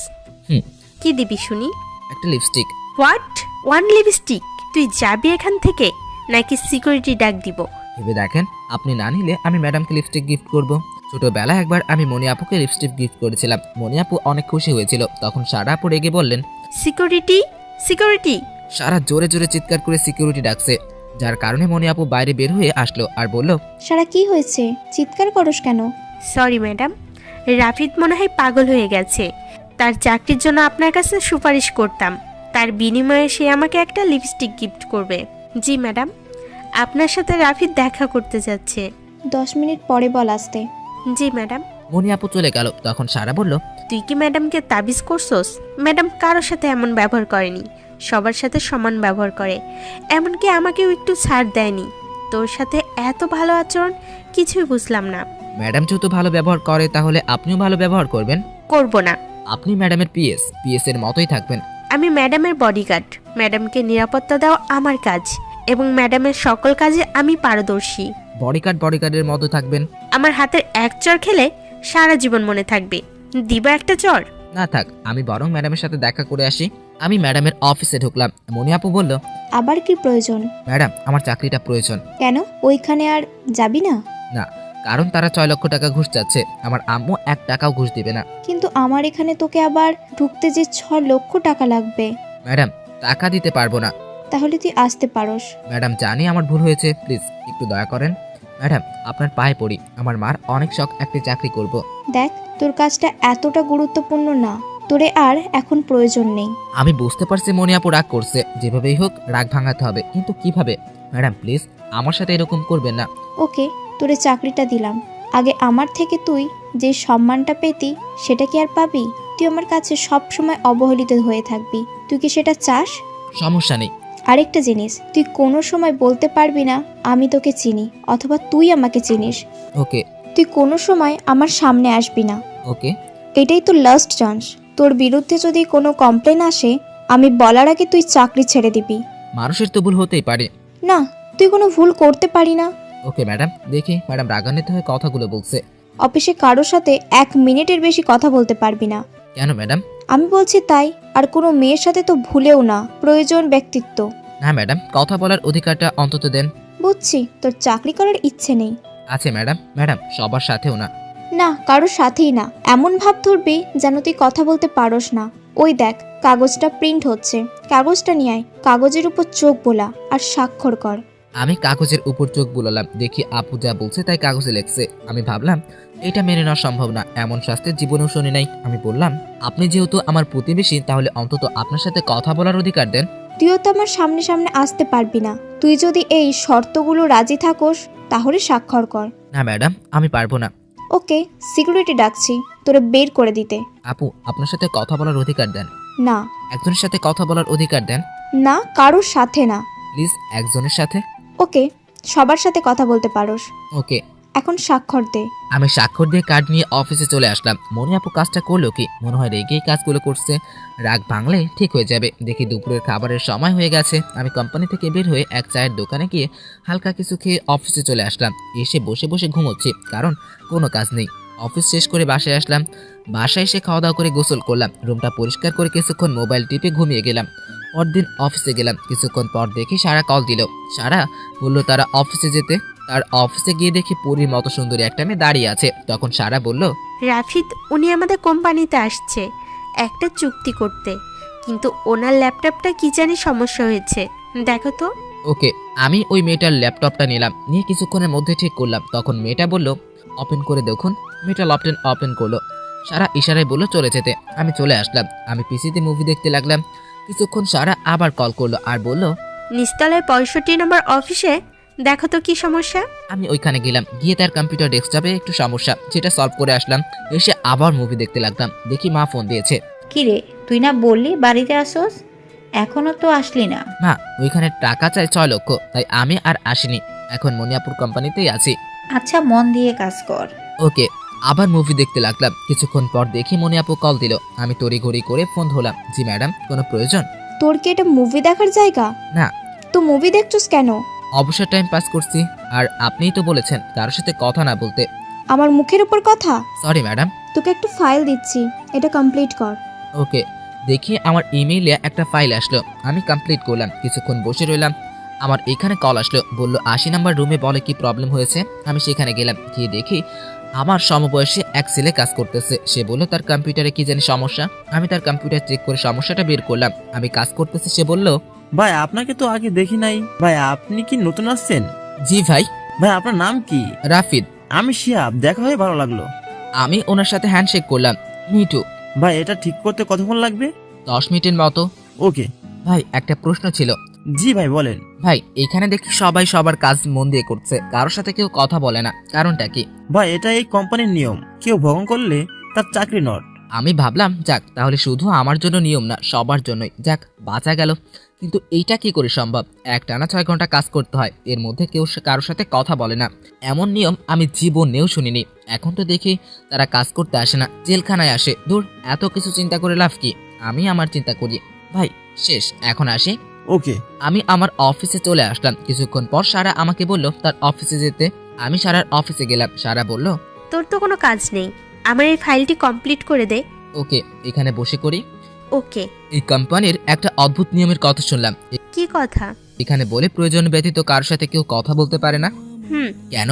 হুম। কি দিবি শুনি? একটা লিপস্টিক। হোয়াট? One lipstick? তুই যাবি এখান থেকে নাকি সিকিউরিটি ডাক দিব? ভেবে দেখেন, আপনি না নিলে আমি ম্যাডামকে লিপস্টিক গিফট করব। ছোটবেলায় একবার আমি মনি আপুকে লিপস্টিক গিফট করেছিলাম। মনি আপু অনেক খুশি হয়েছিল। তখন সারা আপু রেগে বললেন, সিকিউরিটি, সিকিউরিটি। সারা জোরে জোরে চিৎকার করে সিকিউরিটি ডাকছে, যার কারণে মনি আপু বাইরে বের হয়ে আসলো আর বলল, সারা কি হয়েছে, চিৎকার করস কেন? সরি ম্যাডাম, রাফিদ মনে হয় পাগল হয়ে গেছে। তার চাকরির জন্য আপনার কাছে সুপারিশ করতাম, তার বিনিময়ে সে আমাকে একটা লিপস্টিক গিফট করবে। জি ম্যাডাম, আপনার সাথে রাফিদ দেখা করতে যাচ্ছে। 10 মিনিট পরে বল আসতে। জি ম্যাডাম। মনি আপু চলে গেল। তখন সারা বলল, তুই কি ম্যাডামকে তাবিজ করছস? ম্যাডাম কারোর সাথে এমন ব্যবহার করেনি, সবার সাথে সমান ব্যবহার করে, এমনকি আমাকেও একটু ছাড় দেয়নি। তোর সাথে এত ভালো আচরণ কিছুই বুঝলাম না। ম্যাডাম যেহেতু ভালো ব্যবহার করে তাহলে আপনিও ভালো ব্যবহার করবেন। করব না। আপনি ম্যাডামের পিএস এর মতোই থাকবেন। আমি ম্যাডামের বডিগার্ড, ম্যাডামকে নিরাপত্তা দেওয়া আমার কাজ, এবং ম্যাডামের সকল কাজে আমি পারদর্শী। বডিগার্ডের মতো থাকবেন। আমার হাতের এক চর খেলে সারা জীবন মনে থাকবে। দিবা একটা চর? না থাক, আমি বরং ম্যাডামের সাথে দেখা করে আসি। আমি ম্যাডামের অফিসে ঢুকলাম। মনি আপু বলল, আবার কি প্রয়োজন? ম্যাডাম আমার চাকরিটা প্রয়োজন। কেন, ওইখানে আর যাবি না? না, কারণ তারা 6 লক্ষ টাকা ঘুষ চাচ্ছে। আমার আম্মু 1 টাকাও ঘুষ দিবে না। কিন্তু আমার এখানে তোকে আবার ঢুকতে যে 6 লক্ষ টাকা লাগবে। ম্যাডাম টাকা দিতে পারবো না। তাহলে তুই আসতে পারস। ম্যাডাম জানি আমার ভুল হয়েছে, প্লিজ একটু দয়া করেন। ম্যাডাম আপনার পায়ে পড়ি, আমার মার অনেক শখ একটি চাকরি করব। দেখ, তোর কাজটা এতটা গুরুত্বপূর্ণ না, তোরে আর এখন প্রয়োজন নেই। আমি বুঝতে পারছি মনি আপু রাগ করছে, যেভাবেই হোক রাগ ভাঙাতে হবে, কিন্তু কিভাবে? ম্যাডাম প্লিজ আমার সাথে এরকম করবেন না। ওকে, তোরে চাকরিটা দিলাম। আগে আমার থেকে তুই যে সম্মানটা পেতি সেটা কি আর পাবি? তুই আমার কাছে সব সময় অবহেলিত হয়ে থাকবি। তুই কি সেটা চাস? সমস্যা নেই। আরেকটা জিনিস, তুই কোনো সময় বলতে পারবি না আমি তোকে চিনি, অথবা তুই আমাকে চিনিস। ওকে। তুই কোনো সময় আমার সামনে আসবি না। ওকে। এটাই তো লাস্ট চান্স। তোর বিরুদ্ধে যদি কোনো কমপ্লেন আসে, আমি বলার আগে তুই চাকরি ছেড়ে দিবি। মানুষের তো ভুল হতেই পারে। না, তুই কোনো ভুল করতে পারি না। Okay madam. দেখি ম্যাডাম রাগান্বিত হয়ে কথাগুলো বলছে। অফিসে কারোর সাথে 1 মিনিটের বেশি কথা বলতে পারবি না। কেন ম্যাডাম? আমি বলছি তাই। আর কোনো মেয়ের সাথে তো ভুলেও না, প্রয়োজন ব্যক্তিত্ব। না ম্যাডাম, কথা বলার অধিকারটা অন্তত দেন। বুঝছি তোর চাকরি করার ইচ্ছে নেই। আছে ম্যাডাম। ম্যাডাম সবার সাথেও না। না, কারোর সাথেই না। এমন ভাব ধরবি যেন তুই কথা বলতে পারোস না। ওই দেখ, কাগজটা প্রিন্ট হচ্ছে, কাগজটা নিয়ে আয়। কাগজের উপর চোখ বোলা আর স্বাক্ষর কর। আমি কাগজের উপর চোখ বুলালাম। দেখি আপু যা বলছে তাই কাগজে লেখছে। আমি ভাবলাম এটা মেনে নেওয়া সম্ভব না, এমন শাস্তির জীবনেও শুনি নাই। আমি বললাম, আপনি যেহেতু আমার প্রতিবেশী তাহলে অন্তত আপনার সাথে কথা বলার অধিকার দেন। তুইও তো আমার সামনে সামনে আসতে পারবি না। তুই যদি এই শর্তগুলো রাজি থাকোস তাহলে স্বাক্ষর কর। না ম্যাডাম, আমি পারবো না। ওকে, সিকিউরিটি ডাকছি তোরে বের করে দিতে। আপু আপনার সাথে কথা বলার অধিকার দেন। না। একজনের সাথে কথা বলার অধিকার দেন। না, কারোর সাথে না। প্লিজ একজনের সাথে। ওকে, সবার সাথে কথা বলতে পারোস। ওকে। এখন স্বাক্ষর দে। আমি স্বাক্ষর দিয়ে কার্ড নিয়ে অফিসে চলে আসলাম। মনি আপু কাজটা করলো কি? মনে হয় রেগেই কাজগুলো করছে। রাগ ভাঙলে ঠিক হয়ে যাবে। দেখি দুপুরের খাবারের সময় হয়ে গেছে। আমি কোম্পানি থেকে বের হয়ে এক চায়ের দোকানে গিয়ে হালকা কিছু খেয়ে অফিসে চলে আসলাম। এসে বসে বসে ঘুমোচ্ছি, কারণ কোনো কাজ নেই। অফিস শেষ করে বাসায় আসলাম। বাসায় এসে খাওয়া দাওয়া করে গোসল করলাম, রুমটা পরিষ্কার করে কিছুক্ষণ মোবাইল টিপে ঘুমিয়ে গেলাম। পরদিন অফিসে গেলাম। কিছুক্ষণ পর দেখি সারা কল দিল। সারা বলল তারা অফিসে যেতে। তার অফিসে গিয়ে দেখি পরীর মতো সুন্দরী একটা মেয়ে দাঁড়িয়ে আছে। তখন সারা বলল, রাফিদ উনি আমাদের কোম্পানিতে আসছে একটা চুক্তি করতে, কিন্তু ওনার ল্যাপটপটা কি জানি সমস্যা হয়েছে, দেখো তো। ওকে। আমি ওই মেয়েটার ল্যাপটপটা নিলাম, নিয়ে কিছুক্ষণের মধ্যে ঠিক করলাম। তখন মেয়েটা বলল, ওপেন করে দেখুন। মেয়েটা ল্যাপটপ ওপেন করলো। সারা ইশারায় বলল চলে যেতে। আমি চলে আসলাম। আমি পিসিতে মুভি দেখতে লাগলাম। কিছুক্ষণ সারা আবার কল করলো আর বলল, নিচতলায় 65 নম্বর অফিসে দেখো তো কি সমস্যা। আমি ওইখানে গেলাম। গিয়ে তার কম্পিউটার ডেস্কটপে একটু সমস্যা, যেটা সলভ করে আসলাম। এসে আবার মুভি দেখতে লাগলাম। দেখি মা ফোন দিয়েছে। কিরে, তুই না বললি বাড়িতে আসোস, এখনো তো আসলি না? মা, ওইখানে টাকা চাই 6 লক্ষ, তাই আমি আর আসিনি। এখন মনিয়াপুর কোম্পানিতেই আছি। আচ্ছা, মন দিয়ে কাজ কর। ওকে। আবার মুভি দেখতে লাগলাম। কিছুক্ষণ পর দেখি মনিয়াপু কল দিল। আমি তড়িঘড়ি করে ফোন ধরলাম। জি ম্যাডাম, কোনো প্রয়োজন? তোর কি এটা মুভি দেখার জায়গা? না। তো মুভি দেখছস কেন? অবসর টাইম পাস করছি। আর আপনিই তো বলেছেন কারোর সাথে কথা না বলতে। আমার মুখের উপর কথা? Sorry madam. তোকে একটা ফাইল দিচ্ছি, এটা কমপ্লিট কর। ওকে। দেখি আমার ইমেইলে একটা ফাইল আসলো। আমি কমপ্লিট করলাম। কিছুক্ষণ বসে রইলাম। আমার এখানে কল আসলো। বলল 80 নাম্বার রুমে বলে কি প্রবলেম হয়েছে। আমি সেখানে গেলাম। গিয়ে দেখি আমার সমবয়সী এক ছেলে কাজ করতেছে। সে বলল তার কম্পিউটারে কি জানি সমস্যা। আমি তার কম্পিউটার চেক করে সমস্যাটা বের করলাম। আমি কাজ করতেছি। সে বলল, ভাই আপনাকে তো আগে দেখি নাই। ভাই আপনি কি নতুন আসছেন? জি ভাই। ভাই আপনার নাম কি? রাফিদ। আমি শিহাব, দেখা হয়ে ভালো লাগলো। আমি ওনার সাথে হ্যান্ডশেক করলাম। মিটু। ভাই এটা ঠিক করতে কতক্ষণ লাগবে? 10 মিনিটের মতো। ওকে। ভাই একটা প্রশ্ন ছিল। জি ভাই বলেন। ভাই এখানে দেখি সবাই সবার কাজ মন দিয়ে করছে, কারোর সাথে কেউ কথা বলে না, কারণটা কি? ভাই এটা এই কোম্পানির নিয়ম, কেউ ভঙ্গ করলে তার চাকরি নট। আমি ভাবলাম যাক, তাহলে শুধু আমার জন্য নিয়ম না, সবার জন্যই। যাক, বাঁচা গেল। কিন্তু এইটা কি করে সম্ভব? একটানা 6 ঘন্টা কাজ করতে হয়, এর মধ্যে কেউ কারোর সাথে কথা বলে না। এমন নিয়ম আমি জীবনেও শুনিনি। এখন তো দেখি তারা কাজ করতে আসে না, জেলখানায় আসে। দূর, এত কিছু চিন্তা করে লাভ কি? আমি আমার চিন্তা করি। ভাই শেষ, এখন আসি। ওকে। আমি আমার অফিসে চলে আসলাম। কিছুক্ষণ পর সারা আমাকে বলল তার অফিসে যেতে। আমি সারার অফিসে গেলাম। সারা বলল, তোর তো কোনো কাজ নেই, আমার এই ফাইলটি কমপ্লিট করে দে। ওকে, এখানে বসে করি। ওকে। এই কোম্পানির একটা অদ্ভুত নিয়মের কথা শুনলাম। কি কথা? এখানে বলে প্রয়োজন ব্যতীত কারোর সাথে কেউ কথা বলতে পারে না। কেন?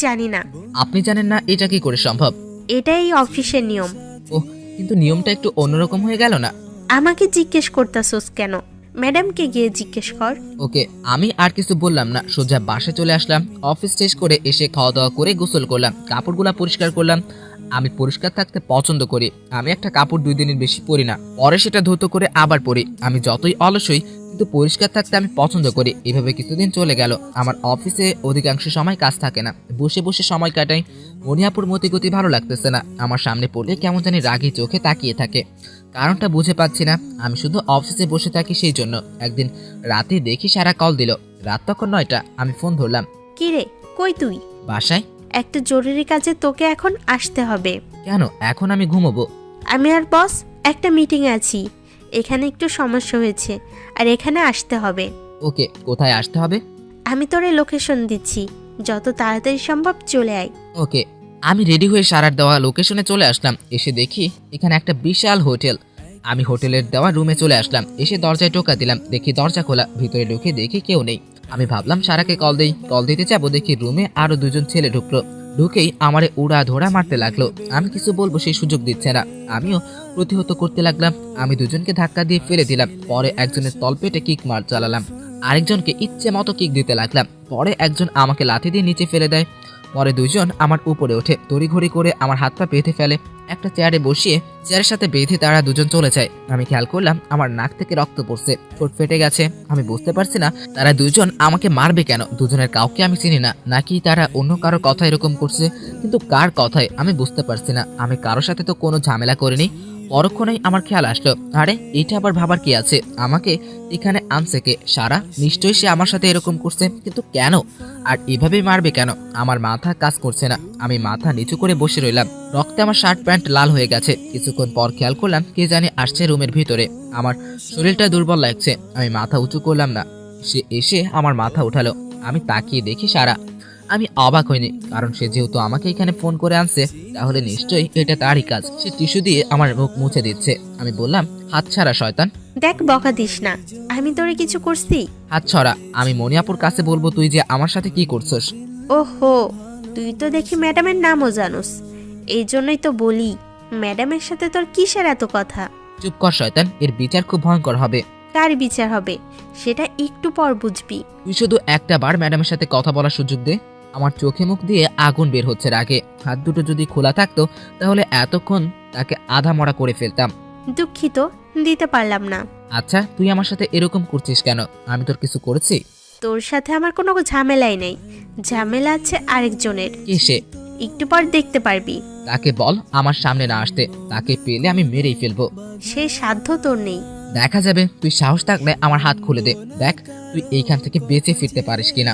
জানি না। আপনি জানেন না? এটা কি করে সম্ভব? এটাই অফিসের নিয়ম। ওহ, কিন্তু নিয়মটা একটু অন্যরকম হয়ে গেল না? আমাকে জিজ্ঞেস করতাছস কেন? ম্যাডামকে গিয়ে জিজ্ঞেস কর। ওকে। আমি আর কিছু বললাম না, সোজা বাসে চলে আসলাম। অফিস শেষ করে এসে খাওয়া দাওয়া করে গোসল করলাম, কাপড়গুলা পরিষ্কার করলাম। আমি পরিষ্কার থাকতে পছন্দ করি। আমি একটা কাপড় 2 দিনের বেশি পরি না, পরে সেটা ধুতো করে আবার পরি। আমি যতই অলসই, কিন্তু পরিষ্কার থাকতে আমি পছন্দ করি। এভাবে কিছুদিন চলে গেল। আমার অফিসে অধিকাংশ সময় কাজ থাকে না, বসে বসে সময় কাটাই। মনিয়াপুর মতিগতি ভালো লাগতেছে না। আমার সামনে পড়লে কেমন জানি রাগী চোখে তাকিয়ে থাকে। কারণটা বুঝে পাচ্ছি না। আমি শুধু অফিসে বসে থাকি সেই জন্য। একদিন রাতে দেখি সারা কল দিল। রাত তখন 9টা। আমি ফোন ধরলাম। কি রে, কই তুই? বাসায়। একটা জরুরি কাজে তোকে এখন আসতে হবে। কেন? এখন আমি ঘুমোবো। আমি আর বস একটা মিটিংয়ে আছি, এখানে একটু সমস্যা হয়েছে আর এখানে আসতে হবে। ওকে, কোথায় আসতে হবে? আমি তোরে লোকেশন দিচ্ছি, যত তাড়াতাড়ি সম্ভব চলে আয়। ওকে। আমি রেডি হয়ে সারার দেওয়া লোকেশনে চলে আসলাম। এসে দেখি এখানে একটা বিশাল হোটেল। আমি হোটেলের দেওয়া রুমে চলে আসলাম। এসে দরজায় টোকা দিলাম। দেখি দরজা খোলা। ভিতরে ঢুকে দেখি কেউ নেই। আমি ভাবলাম সারাকে কল দেই। কল দিতে যাবো, দেখি রুমে আরো 2জন ছেলে ঢুকলো। ঢুকেই আমারে উড়া ধরা মারতে লাগলো। আমি কিছু বলবো সেই সুযোগ দিচ্ছে না। আমিও প্রতিহত করতে লাগলাম। আমি 2জনকে ধাক্কা দিয়ে ফেলে দিলাম। পরে একজনের তলপেটে কিক মার চালালাম। আরেকজনকে ইচ্ছে মতো কিক দিতে লাগলাম। পরে একজন আমাকে লাথি দিয়ে নিচে ফেলে দেয়। পরে 2জন আমার উপরে ওঠে, তড়িঘড়ি করে আমার হাত পা বেঁধে ফেলে। একটা চেয়ারে বসিয়ে চেয়ারের সাথে বেঁধে তারা 2জন চলে যায়। আমি খেয়াল করলাম আমার নাক থেকে রক্ত পড়ছে, ঠোঁট ফেটে গেছে। আমি বুঝতে পারছি না তারা 2জন আমাকে মারবে কেন। 2জনের কাউকে আমি চিনি না, নাকি তারা অন্য কারো কথা এরকম করছে। কিন্তু কার কথায় আমি বুঝতে পারছি না। আমি কারোর সাথে তো কোনো ঝামেলা করিনি। পরক্ষণেই আমার খেয়াল আসলো, আরে এটা আবার ভাবার কি আছে? আমাকে এখানে আনছে কে? সারা। নিশ্চয়ই সে আমার সাথে এরকম করছে, কিন্তু কেন? আর এভাবেই মারবে কেন? আমার মাথা কাজ করছে না। আমি মাথা নিচু করে বসে রইলাম। রক্তে আমার শার্ট প্যান্ট লাল হয়ে গেছে। কিছুক্ষণ পর খেয়াল করলাম কে জানি আসছে রুমের ভিতরে। আমার শরীরটা দুর্বল লাগছে। আমি মাথা উঁচু করলাম না। সে এসে আমার মাথা উঠালো। আমি তাকিয়ে দেখি সারা। আমি অবাক হইনি, কারণ সে যেহেতু আমাকে এখানে ফোন করে আনছে, তাহলে নিশ্চয়ই এটা তারই কাজ। সে টিস্যু দিয়ে আমার মুখ মুছে দিচ্ছে। আমি বললাম, হাত ছাড়া শয়তান। দেখ, বকা দিস না, আমি তোরে কিছু করছি? হাত ছড়া। আমি মনিয়াপুর কাছে বলবো তুই যে আমার সাথে কি করছস। ওহো, তুই তো দেখি ম্যাডামের নামও জানোস। এই জন্যই তো বলি, ম্যাডামের সাথে তোর কিসের এত কথা? চুপ কর শয়তান, এর বিচার খুব ভয়ঙ্কর হবে। কার বিচার হবে সেটা একটু পর বুঝবি। তুই শুধু একটা বার ম্যাডামের সাথে কথা বলার সুযোগ দে। আমার চোখে মুখ দিয়ে আগুন বের হচ্ছে রাগে। হাত দুটো যদি খোলা থাকতো তাহলে এতক্ষণ তাকে আধা মরা করে ফেলতাম। দুঃখিত, দিতে পারলাম না। আচ্ছা, তুই আমার সাথে এরকম করছিস কেন? আমি তোর কিছু করেছি? তোর সাথে আমার কোনো ঝামেলাই নেই, ঝামেলা আছে আরেকজনের। কে সে? একটু পর দেখতে পারবি। তাকে বল আমার সামনে না আসতে, তাকে পেলে আমি মেরেই ফেলবো। সে সাধ্য তোর নেই। দেখা যাবে, তুই সাহস থাকলে আমার হাত খুলে দে, দেখ তুই এইখান থেকে বেঁচে ফিরতে পারিস কিনা।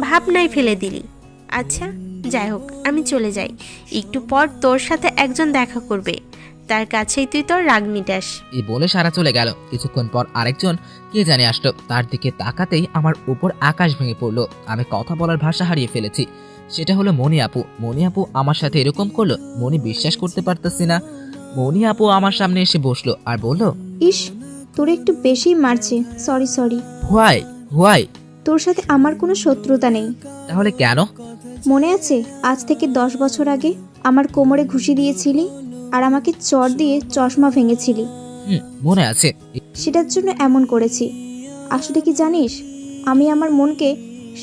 ভাবনাই ফেলে দিলি। আচ্ছা যাই হোক, আমি চলে যাই। একটু পর তোর সাথে একজন দেখা করবে, তার কাছেই তুই তোর রাগ মিটাস। এই বলে সারা চলে গেল। কিছুক্ষণ পর আরেকজন কে জানে আসলো। তার দিকে তাকাতেই আমার উপর আকাশ ভেঙে পড়লো। আমি কথা বলার ভাষা হারিয়ে ফেলেছি। সেটা হলো মনি আপু। মনি আপু আমার সাথে এরকম করলো, মনি বিশ্বাস করতে পারতেছি না। মনি আপু আমার সামনে এসে বসলো আর বলল, ইস, তোর একটু বেশি মারছে। সরি। Why why? তোর সাথে আমার কোনো শত্রুতা নেই। তাহলে কেন? মনে আছে আজ থেকে 10 বছর আগে আমার কোমরে ঘুষি দিয়েছিলি আর আমাকে চর দিয়ে চশমা ভেঙেছিলি? মনে আছে। সেটার জন্য এমন করেছি। আসলে কি জানিস, আমি আমার মনকে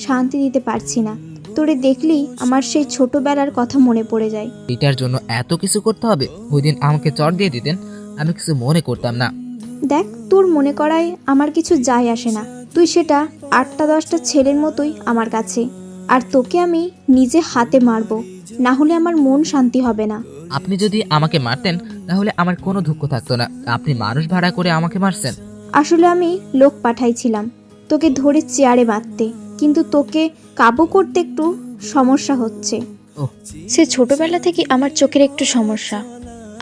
শান্তি দিতে পারছি না। তোরে দেখলেই আমার সেই ছোটবেলার কথা মনে পড়ে যায়। এটার জন্য এত কিছু করতে হবে? ওই দিন আমাকে চড় দিয়ে দিতেন, আমি কিছু মনে করতাম না। দেখ, তোর মনে করায় আমার কিছু যায় আসে না। তুই সেটা 8-10টা ছেলের মতোই আমার কাছে। আর তোকে আমি নিজে হাতে মারবো, না হলে আমার মন শান্তি হবে না। আপনি যদি আমাকে মারতেন তাহলে আমার কোনো দুঃখ থাকতো না। আপনি মানুষ ভাড়া করে আমাকে মারছেন। আসলে আমি লোক পাঠাইছিলাম তোকে ধরে চেয়ারে বাঁধতে, কিন্তু তোকে কাবু করতে একটু সমস্যা হচ্ছে। সে ছোটবেলা থেকে আমার চোখের একটু সমস্যা।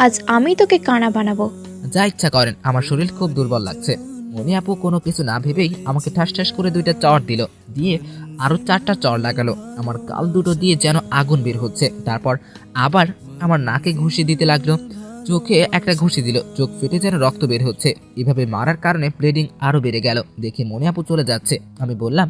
আজ আমি তোকে কানা বানাবো। যা ইচ্ছা করেন, আমার শরীর খুব দুর্বল লাগছে। মনি আপু কোনো কিছু না ভেবেই আমাকে ঠাস ঠাস করে 2টা চড় দিল, দিয়ে আরো 4টা চড় লাগালো। আমার গাল দুটো দিয়ে যেন আগুন বের হচ্ছে। তারপর আবার আমার নাকে ঘুষি দিতে লাগলো, চোখে একটা ঘুষি দিল, চোখ ফেটে যেন রক্ত বের হচ্ছে। এভাবে মারার কারণে ব্লিডিং আরো বেড়ে গেল। দেখে মনি আপু চলে যাচ্ছে। আমি বললাম,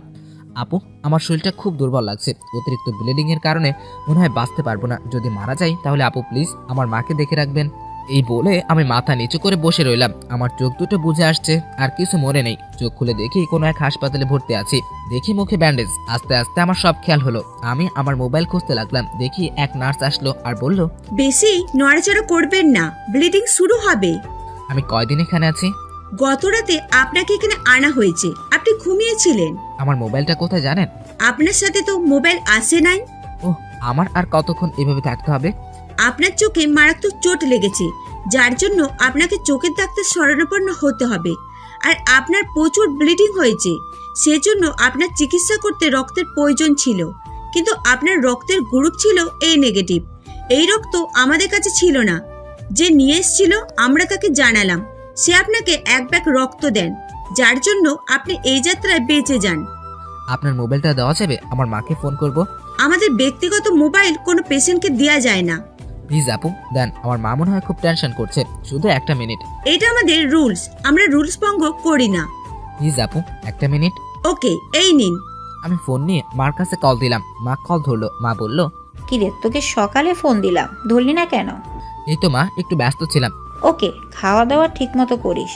আপু আমার শরীরটা খুব দুর্বল লাগছে, অতিরিক্ত ব্লিডিং এর কারণে মনে হয় বাঁচতে পারবো না। যদি মারা যাই তাহলে আপু প্লিজ আমার মাকে দেখে রাখবেন। এই বলে আমি মাথা নিচু করে বসে রইলাম। আমার চোখ দুটো বুঝে আসছে, আর কিছু মনে নেই। চোখ খুলে দেখি কোনো এক হাসপাতালে ভর্তি আছি। দেখি মুখে ব্যান্ডেজ। আস্তে আস্তে আমার সব খেয়াল হলো। আমি আমার মোবাইল খুঁজতে লাগলাম। দেখি এক নার্স আসলো আর বলল, বেশি নড়াচড়া করবেন না, ব্লিডিং শুরু হবে। আমি কয়দিন এখানে আছি? গত রাতে আপনাকে এখানে আনা হয়েছে, আপনি ঘুমিয়েছিলেন। আমার মোবাইলটা কোথায় জানেন? আপনার সাথে তো মোবাইল আসে নাই। ওহ, আমার আর কতক্ষণ এভাবে থাকতে হবে? আপনার চোখে মারাত্মক চোট লেগেছে, যার জন্য আপনাকে চোখের ডাক্তার শরণাপন্ন হতে হবে। আর আপনার প্রচুর ব্লিডিং হয়েছে, সেজন্য আপনার চিকিৎসা করতে রক্তের প্রয়োজন ছিল, কিন্তু আপনার রক্তের গ্রুপ ছিল এ নেগেটিভ। এই রক্ত আমাদের কাছে ছিল না। যে নিয়ে এসেছিল আমরা তাকে জানালাম, সে আপনাকে 1 ব্যাগ রক্ত দেন, যার জন্য আপনি এই যাত্রায় বেঁচে যান। আপনার মোবাইলটা দেওয়া যাবে? আমার মাকে ফোন করব। আমাদের ব্যক্তিগত মোবাইল কোনো পেশেন্টকে দেওয়া যায় না। প্লিজ আপু দেন, আমার মা মনে হয় খুব টেনশন করছে। শুধু 1টা মিনিট। এটা আমাদের রুলস, আমরা রুলস ভঙ্গ করি না। প্লিজ আপু 1টা মিনিট। ওকে, এই নিন। আমি ফোন নিয়ে মার কাছে কল দিলাম। মা কল ধরলো। মা বলল, কিরে, তোকে সকালে ফোন দিলাম, ধরলি না কেন? এই তো মা, একটু ব্যস্ত ছিলাম। ওকে, খাওয়া দাওয়া ঠিক মতো করিস।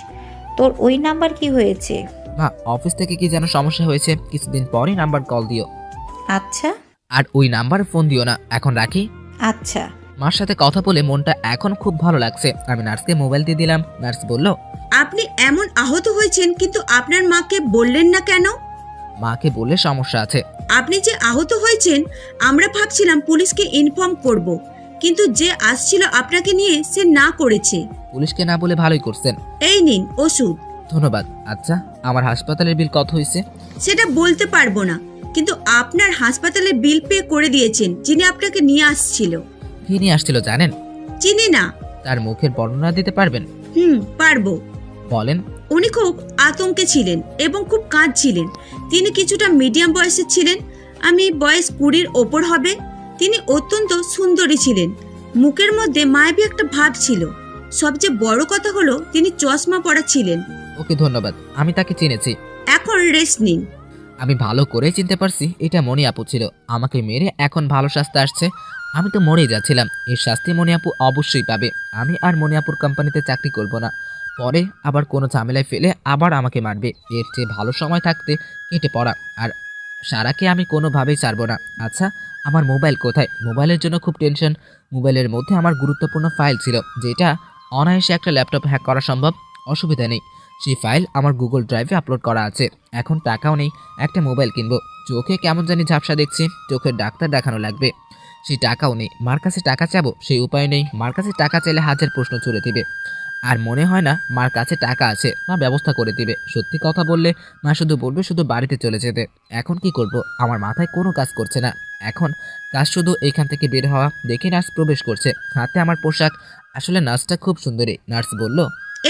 তোর ওই নাম্বার কি হয়েছে? মা অফিস থেকে কি যেন সমস্যা হয়েছে, কিছুদিন পরই নাম্বার কল দিও। আচ্ছা আর ওই নাম্বার ফোন দিও না। এখন রাখি। আচ্ছা। মার সাথে কথা বলে মনটা এখন খুব ভালো লাগছে। আমি নার্সকে মোবাইল দিয়ে দিলাম। নার্স বলল, আপনি এমন আহত হয়েছেন, কিন্তু আপনার মাকে বললেন না কেন? মাকে বললে সমস্যা আছে। আপনি যে আহত হয়েছেন আমরা ভাবছিলাম পুলিশকে ইনফর্ম করব, কিন্তু যে আসছিল আপনাকে নিয়ে সে না করেছে। পুলিশকে না বলে ভালোই করছেন। এই নিন ওষুধ। ধন্যবাদ। আচ্ছা, আমার হাসপাতালের বিল কত হয়েছে? সেটা বলতে পারবো না, কিন্তু আপনার হাসপাতালে বিল পে করে দিয়েছেন যিনি আপনাকে নিয়ে আসছিল। কি নিয়ে আসছিল জানেন? চিনি না। তার মুখের বর্ণনা দিতে পারবেন? পারবো। বলেন। উনি খুব আতঙ্কে ছিলেন এবং খুব কাঁদছিলেন। তিনি কিছুটা মিডিয়াম বয়সের ছিলেন, আমি বয়স 20-র ওপর হবে। তিনি অত্যন্ত সুন্দরী ছিলেন, মুখের মধ্যে মায়াবী একটা ভাব ছিল। সবচেয়ে বড় কথা হলো তিনি চশমা পরা ছিলেন। ওকে ধন্যবাদ, আমি তাকে চিনেছি। এখন রেস্ট নিন। আমি ভালো করেই চিনতে পারছি এটা মনি আপু ছিল। আমাকে মেরে এখন ভালো শাস্তি আসছে। আমি তো মরেই যাচ্ছিলাম, এর শাস্তি মনি আপু অবশ্যই পাবে। আমি আর মনি আপুর কোম্পানিতে চাকরি করব না, পরে আবার কোনো ঝামেলায় ফেলে আবার আমাকে মারবে। এর চেয়ে ভালো সময় থাকতে কেটে পড়া। আর সারাকে আমি কোনোভাবেই ছাড়বো না। আচ্ছা, আমার মোবাইল কোথায়? মোবাইলের জন্য খুব টেনশন। মোবাইলের মধ্যে আমার গুরুত্বপূর্ণ ফাইল ছিল, যেটা অনায়াসে একটা ল্যাপটপ হ্যাক করা সম্ভব, অসুবিধা নেই। সেই ফাইল আমার গুগল ড্রাইভে আপলোড করা আছে। এখন টাকাও নেই, একটা মোবাইল কিনবো। চোখে কেমন জানি ঝাপসা দেখছি, চোখের ডাক্তার দেখানো লাগবে। সেই টাকাও নেই, মার কাছে টাকা চাবো সেই উপায় নেই। মার কাছে টাকা চাইলে হাজার প্রশ্ন ছুড়ে দিবে। আর মনে হয় না মার কাছে টাকা আছে, মা ব্যবস্থা করে দিবে। সত্যি কথা বললে মা শুধু বলবে শুধু বাড়িতে চলে যেতে। এখন কি করব? আমার মাথায় কোনো কাজ করছে না। এখন কাজ শুধু এখান থেকে বের হওয়া। দেখে নার্স প্রবেশ করছে, হাতে আমার পোশাক। আসলে নার্সটা খুব সুন্দরী। নার্স বলল,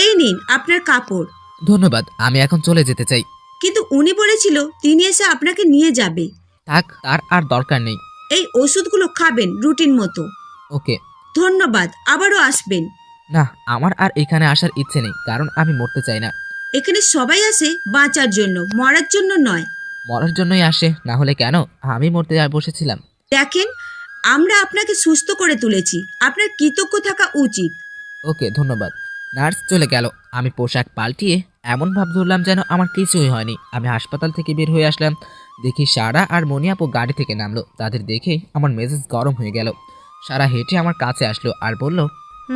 এই নিন আপনার কাপড়। ধন্যবাদ, আমি এখন চলে যেতে চাই। কিন্তু উনি বলেছিল তিনি এসে আপনাকে নিয়ে যাবে। থাক, তার আর দরকার নেই। এই ওষুধগুলো খাবেন রুটিন মতো। ওকে। ধন্যবাদ, আবারও আসবেন। না, আমার আর এখানে আসার ইচ্ছে নেই, কারণ আমি মরতে চাই না। এখানে সবাই আসে বাঁচার জন্য, মরার জন্য নয়। মরার জন্যই আসে, না হলে কেন? আমি মরতে বসেছিলাম। দেখেন, আমরা আপনাকে সুস্থ করে তুলেছি, আপনার কৃতজ্ঞ থাকা উচিত। ওকে, ধন্যবাদ। নার্স চলে গেল। আমি পোশাক পাল্টিয়ে এমন ভাব ধরলাম যেন আমার কিছুই হয়নি। আমি হাসপাতাল থেকে বের হয়ে আসলাম, দেখি সারা আর মনি আপু গাড়ি থেকে নামলো। তাদের দেখে আমার মেজাজ গরম হয়ে গেল। সারা হেঁটে আমার কাছে আসলো আর বলল,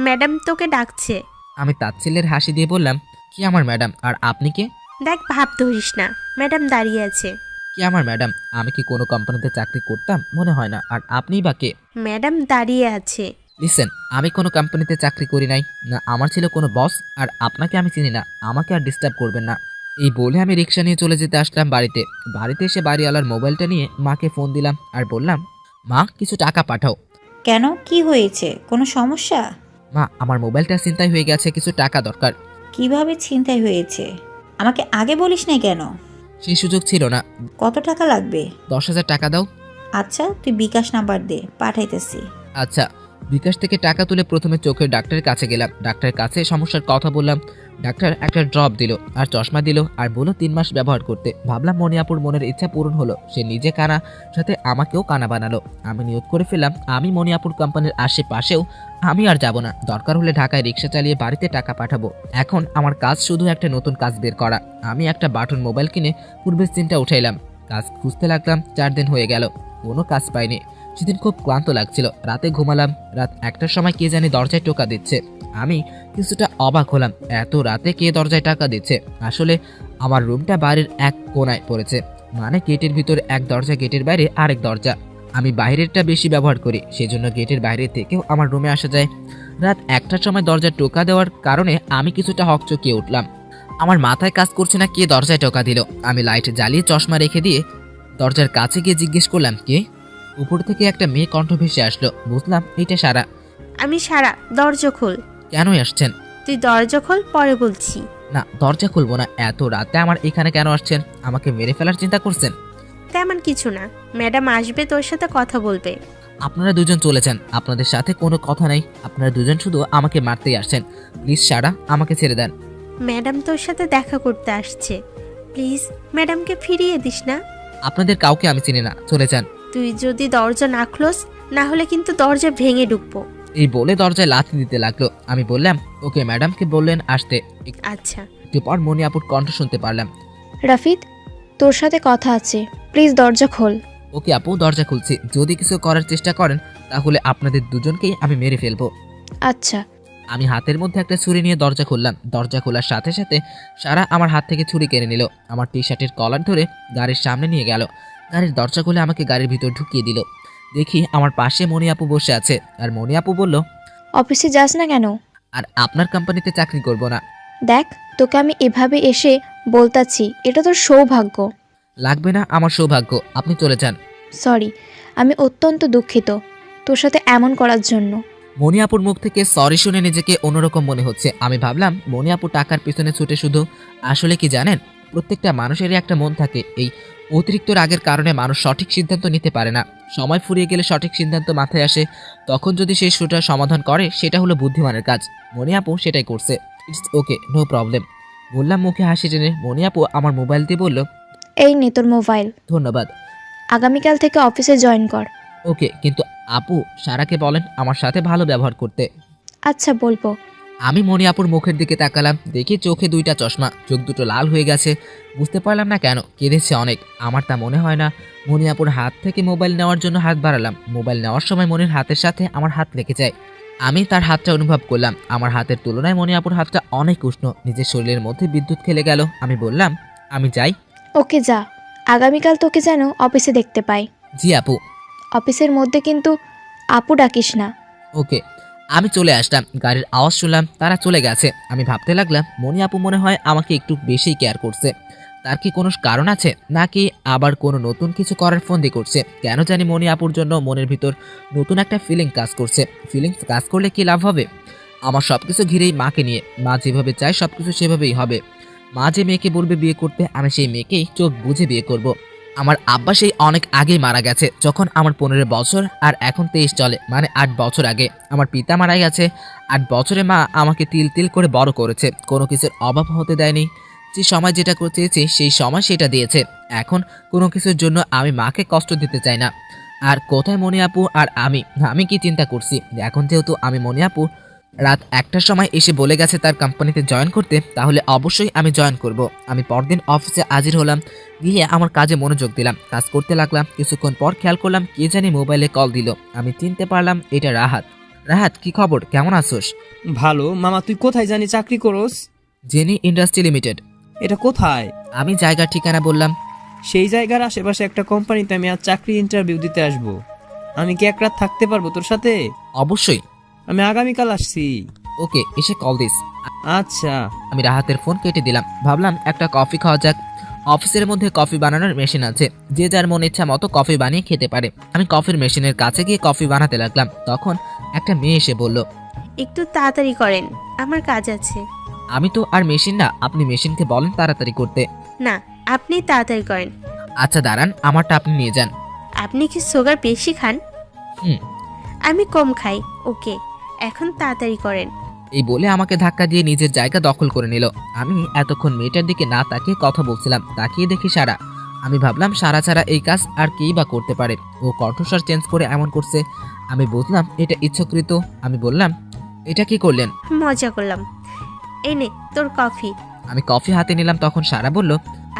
ম্যাডাম তোকে ডাকছে। আমি তাচ্ছিল্যের হাসি দিয়ে বললাম, কি আমার ম্যাডাম? আর আপনি কে? দেখ, ভাব ধরিস না, ম্যাডাম দাঁড়িয়ে আছে। কি আমার ম্যাডাম? আমি কি কোনো কোম্পানিতে চাকরি করতাম? মনে হয় না। আর আপনিই বা কে? ম্যাডাম দাঁড়িয়ে আছে। লিসেন, আমি কোনো কোম্পানিতে চাকরি করি নাই, না আমার ছিল কোনো বস। আর আপনাকে আমি চিনি না, আমাকে আর ডিস্টার্ব করবেন না। এই বলে আমি রিক্সা নিয়ে চলে যেতে আসলাম বাড়িতে। বাড়িতে এসে বাড়িওয়ালার মোবাইলটা নিয়ে মাকে ফোন দিলাম আর বললাম, মা কিছু টাকা পাঠাও। কেন, কি হয়েছে? কোনো সমস্যা? মা, আমার মোবাইলটা ছিনতাই হয়ে গেছে, কিছু টাকা দরকার। কিভাবে ছিনতাই হয়েছে? আমাকে আগে বলিস নাই কেন? সেই সুযোগ ছিল না। কত টাকা লাগবে? 10,000 টাকা দাও। আচ্ছা, তুই বিকাশ নাম্বার দে, পাঠাইতেছি। আচ্ছা। বিকাশ থেকে টাকা তুলে প্রথমে চোখের ডাক্তারের কাছে গেলাম। ডাক্তারের কাছে সমস্যার কথা বললাম। ডাক্তার একটা ড্রপ দিল আর চশমা দিল আর বলল 3 মাস ব্যবহার করতে। ভাবলাম মনিয়াপুর মনের ইচ্ছা পূরণ হলো, সে নিজে কানা, সাথে আমাকেও কানা বানালো। আমি নিয়ত করে ফেললাম আমি মনিয়াপুর কোম্পানির আশেপাশেও আমি আর যাব না। দরকার হলে ঢাকায় রিক্সা চালিয়ে বাড়িতে টাকা পাঠাবো। এখন আমার কাজ শুধু একটা নতুন কাজ বের করা। আমি একটা বাটন মোবাইল কিনে পূর্বের সিমটা উঠাইলাম। কাজ খুঁজতে লাগলাম। 4 দিন হয়ে গেল, কোনো কাজ পাইনি। সেদিন খুব ক্লান্ত লাগছিল, রাতে ঘুমালাম। রাত 1টার সময় কে জানি দরজায় টোকা দিচ্ছে। আমি কিছুটা অবাক হলাম, এত রাতে কে দরজায় টাকা দিচ্ছে? আসলে আমার রুমটা বাড়ির এক কোণায় পড়েছে, মানে গেটের ভিতরে এক দরজা, গেটের বাইরে আরেক দরজা। আমি বাইরেরটা বেশি ব্যবহার করি, সেজন্য গেটের বাইরে থেকেও আমার রুমে আসা যায়। রাত 1টার সময় দরজায় টোকা দেওয়ার কারণে আমি কিছুটা হকচকিয়ে উঠলাম। আমার মাথায় কাজ করছে না কে দরজায় টোকা দিল। আমি লাইট জ্বালিয়ে চশমা রেখে দিয়ে দরজার কাছে গিয়ে জিজ্ঞেস করলাম, কে? উপর থেকে একটা মেয়ে কণ্ঠ ভেসে আসলো। বুঝলাম এটা সারা। আমি সারা, দরজা খোল। কেন আসছেন? তুই দরজা খোল, পরে বলছি। না, দরজা খুলবো না। এত রাতে আমার এখানে কেন আসছেন? আমাকে মেরে ফেলার চিন্তা করছেন? তেমন কিছু না, ম্যাডাম আসবে, তোর সাথে কথা বলবে। আপনারা দুজন চলেছেন, আপনাদের সাথে কোনো কথা নেই। আপনারা দুজন শুধু আমাকে মারতেই আসছেন। প্লিজ সারা, আমাকে ছেড়ে দেন। ম্যাডাম তোর সাথে দেখা করতে আসছে, প্লিজ ম্যাডামকে ফিরিয়ে দিস না। আপনাদের কাউকে আমি চিনি না, চলে যান। তুই যদি দরজা না খোলস, না হলে কিন্তু দরজা ভেঙে ঢুকবো। এই বলে দরজায় লাথি দিতে লাগলো। আমি বললাম, ওকে, ম্যাডামকে বললেন আসতে। আচ্ছা। একটু পর মনিয়াপুর কণ্ঠ শুনতে পারলাম। রাফিদ, তোর সাথে কথা আছে, প্লিজ দরজা খোল। ওকে আপু, দরজা খুলছি। যদি কিছু করার চেষ্টা করেন তাহলে আপনাদের দুজনকেই আমি মেরে ফেলবো। আচ্ছা। আমি হাতের মধ্যে একটা ছুরি নিয়ে দরজা খুললাম। দরজা খোলার সাথে সাথে সারা আমার হাত থেকে ছুরি কেড়ে নিল। আমার টি শার্টের কলার ধরে গাড়ির সামনে নিয়ে গেল। গাড়ির দরজা খুলে আমাকে গাড়ির ভিতর ঢুকিয়ে দিল। দেখি আমার পাশে মনি আপু বসে আছে। আর মনি আপু বলল, অফিসে যাস না কেন? আর আপনার কোম্পানিতে চাকরি করব না। দেখ, তোকে আমি এভাবে এসে বলতাছি, এটা তোর সৌভাগ্য। লাগবে না আমার সৌভাগ্য, আপনি চলে যান। সরি, আমি অত্যন্ত দুঃখিত তোর সাথে এমন করার জন্য। মনি আপুর মুখ থেকে সরি শুনে নিজেকে অন্যরকম মনে হচ্ছে। আমি ভাবলাম মনি আপু টাকার পিছনে ছুটে শুধু। আসলে কি জানেন, প্রত্যেকটা মানুষেরই একটা মন থাকে। এই অতিরিক্ত রাগের কারণে মানুষ সঠিক সিদ্ধান্ত নিতে পারে না। সময় ফুরিয়ে গেলে সঠিক সিদ্ধান্ত মাথায় আসে, তখন যদি সেই ইস্যুটার সমাধান করে সেটা হলো বুদ্ধিমানের কাজ। মনি আপু সেটাই করছে। ইটস ওকে, নো প্রবলেম বললাম মুখে হাসি টেনে। মনি আপু আমার মোবাইল দিয়ে বলল, এই নে তোর মোবাইল। ধন্যবাদ। আগামীকাল থেকে অফিসে জয়েন কর। ওকে, কিন্তু আপু সারাকে বলেন আমার সাথে ভালো ব্যবহার করতে। আচ্ছা বলবো। আমি মনি আপুর মুখের দিকে তাকালাম, দেখি চোখে 2টা চশমা, চোখ দুটো লাল হয়ে গেছে। বুঝতে পারলাম না কেন, কেঁদেছে অনেক। আমার তা মনে হয় না। মনি আপুর হাত থেকে মোবাইল নেওয়ার জন্য হাত বাড়ালাম। মোবাইল নেওয়ার সময় মনির হাতের সাথে আমার হাত লেগে যায়। আমি তার হাতটা অনুভব করলাম। আমার হাতের তুলনায় মনি আপুর হাতটা অনেক উষ্ণ। নিজের শরীরের মধ্যে বিদ্যুৎ খেলে গেল। আমি বললাম, আমি যাই। ওকে যা, আগামীকাল তোকে যেন অফিসে দেখতে পাই। জি আপু। অফিসের মধ্যে কিন্তু আপু ডাকিস না। ওকে। আমি চলে আসলাম, গাড়ির আওয়াজ শুনলাম, তারা চলে গেছে। আমি ভাবতে লাগলাম মনি আপু মনে হয় আমাকে একটু বেশি কেয়ার করছে। তার কি কোনো কারণ আছে, নাকি আবার কোনো নতুন কিছু করার ফন্দি করছে? কেন জানি মনি আপুর জন্য মনের ভিতর নতুন একটা ফিলিং কাজ করছে। ফিলিংস কাজ করলে কি লাভ হবে? আমার সব কিছু ঘিরেই মাকে নিয়ে। মা যেভাবে চায় সব কিছু সেভাবেই হবে। মা যে মেয়েকে বলবে বিয়ে করতে, আমি সেই মেয়েকেই চোখ বুঝে বিয়ে করব। আমার আব্বা সেই অনেক আগেই মারা গেছে, যখন আমার 15 বছর, আর এখন 23 চলে, মানে 8 বছর আগে। আমার পিতা মারা গেছে 8 বছরে। মা আমাকে তিল তিল করে বড় করেছে, কোনো কিছুর অভাব হতে দেয়নি। যে সময় যেটা করতে চেয়েছি সেই সময় সেটা দিয়েছে। এখন কোনো কিছুর জন্য আমি মাকে কষ্ট দিতে চাই না। আর কোথায় মনি আপু আর আমি কি চিন্তা করছি, এখন যেহেতু আমি মনি আপু রাত 1টার সময় এসে বলে গেছে তার কোম্পানিতে জয়েন করতে, তাহলে অবশ্যই আমি জয়েন করব। আমি পরদিন অফিসে হাজির হলাম, গিয়ে আমার কাজে মনোযোগ দিলাম, কাজ করতে লাগলাম। কিছুক্ষণ পর খেয়াল করলাম কে জানি মোবাইলে কল দিল। আমি চিনতে পারলাম এটা রাহাত। রাহাত, কি খবর, কেমন আছোস? ভালো। মামা তুই কোথায় জানি চাকরি করস? Jenny industry limited. এটা কোথায়? আমি জায়গার ঠিকানা বললাম। সেই জায়গার আশেপাশে একটা কোম্পানিতে আমি আজ চাকরি ইন্টারভিউ দিতে আসবো। আমি কি এক রাত থাকতে পারবো তোর সাথে? অবশ্যই। আমি আগামীকাল আসছি। ওকে, এসে কল দিস। আচ্ছা। আমি রাহাতের ফোন কেটে দিলাম। ভাবলাম একটা কফি খাওয়া যাক। অফিসের মধ্যে কফি বানানোর মেশিন আছে, যে যার মন ইচ্ছা মতো কফি বানিয়ে খেতে পারে। আমি কফির মেশিনের কাছে গিয়ে কফি বানাতে লাগলাম। তখন একটা মেয়ে এসে বলল, একটু তাড়াতাড়ি করেন, আমার কাজ আছে। আমি তো আর মেশিন না, আপনি মেশিনকে বলেন তাড়াতাড়ি করতে। না, আপনি তাড়াতাড়ি করেন। আচ্ছা দাঁড়ান, আমারটা আপনি নিয়ে যান। আপনি কি সুগার বেশি খান? হুম। আমি কম খাই। ওকে, এখন তাড়াতাড়ি করেন। এই বলে আমাকে ধাক্কা দিয়ে নিজের জায়গা দখল করে নিল। আমি এতক্ষণ মেয়েটার দিকে না তাকিয়ে কথা বলছিলাম, তাকিয়ে দেখি সারা। আমি ভাবলাম সারা ছাড়া এই কাজ আর কেই বা করতে পারে। ও কণ্ঠস্বর চেঞ্জ করে এমন করছে। আমি বুঝলাম এটা ইচ্ছাকৃত। আমি বললাম, এটা কি করলেন? মজা করলাম। এই নে তোর কফি। আমি কফি হাতে নিলাম, তখন সারা বলল,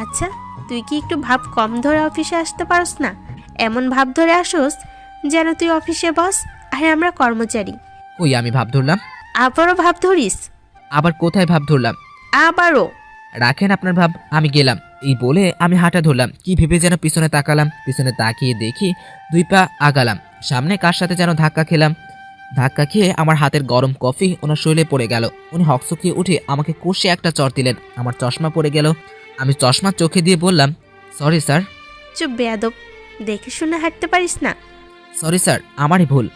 আচ্ছা, তুই কি একটু ভাব কম ধরে অফিসে আসতে পারস না? এমন ভাব ধরে আসোস যেন তুই অফিসে বস আর আমরা কর্মচারী। কই আমি ভাব ধরলাম? আবারও ভাব ধরিস? আবার কোথায় ভাব ধরলাম? আবারও। রাখেন আপনার ভাব, আমি গেলাম। এই বলে আমি হাঁটা ধরলাম। কি ভেবে যেন পিছনে তাকালাম। পিছনে তাকিয়ে দেখি 2 পা আগালাম। সামনে কার সাথে যেন ধাক্কা খেলাম। ধাক্কা খেয়ে আমার হাতের গরম কফি ওনার শরীরে পড়ে গেল। উনি হকচকিয়ে উঠে আমাকে কষে একটা চড় দিলেন। আমার চশমা পড়ে গেল। আমি চশমা চোখে দিয়ে বললাম, সরি স্যার। চুপ বেয়াদব, দেখে শুনে হাঁটতে পারিস না? সরি স্যার, আমারই ভুল।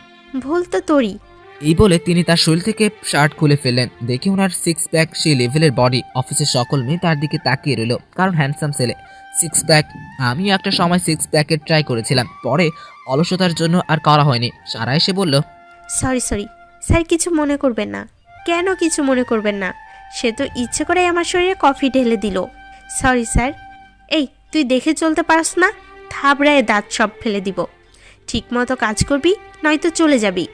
ভুল তো তোরই। এই বলে তিনি তার শরীর থেকে শার্ট খুলে ফেললেন। দেখে ওনার 6 প্যাক, সেই লেভেলের বডি। অফিসের সকল মেয়ে তার দিকে তাকিয়ে রইল, কারণ হ্যান্ডসাম ছেলে। 6 প্যাক। আমিও একটা সময় 6 প্যাকের ট্রাই করেছিলাম, পরে অলসতার জন্য আর করা হয়নি। সারা এসে বলল, সরি সরি স্যার, কিছু মনে করবেন না। কেন কিছু মনে করবেন না? সে তো ইচ্ছে করে আমার শরীরে কফি ঢেলে দিল। Sorry sir. এই তুই দেখে চলতে পারস না? থাবড়ায় দাঁত সব ফেলে দিব। ঠিক মতো কাজ করবি, নয়তো চলে যাবি।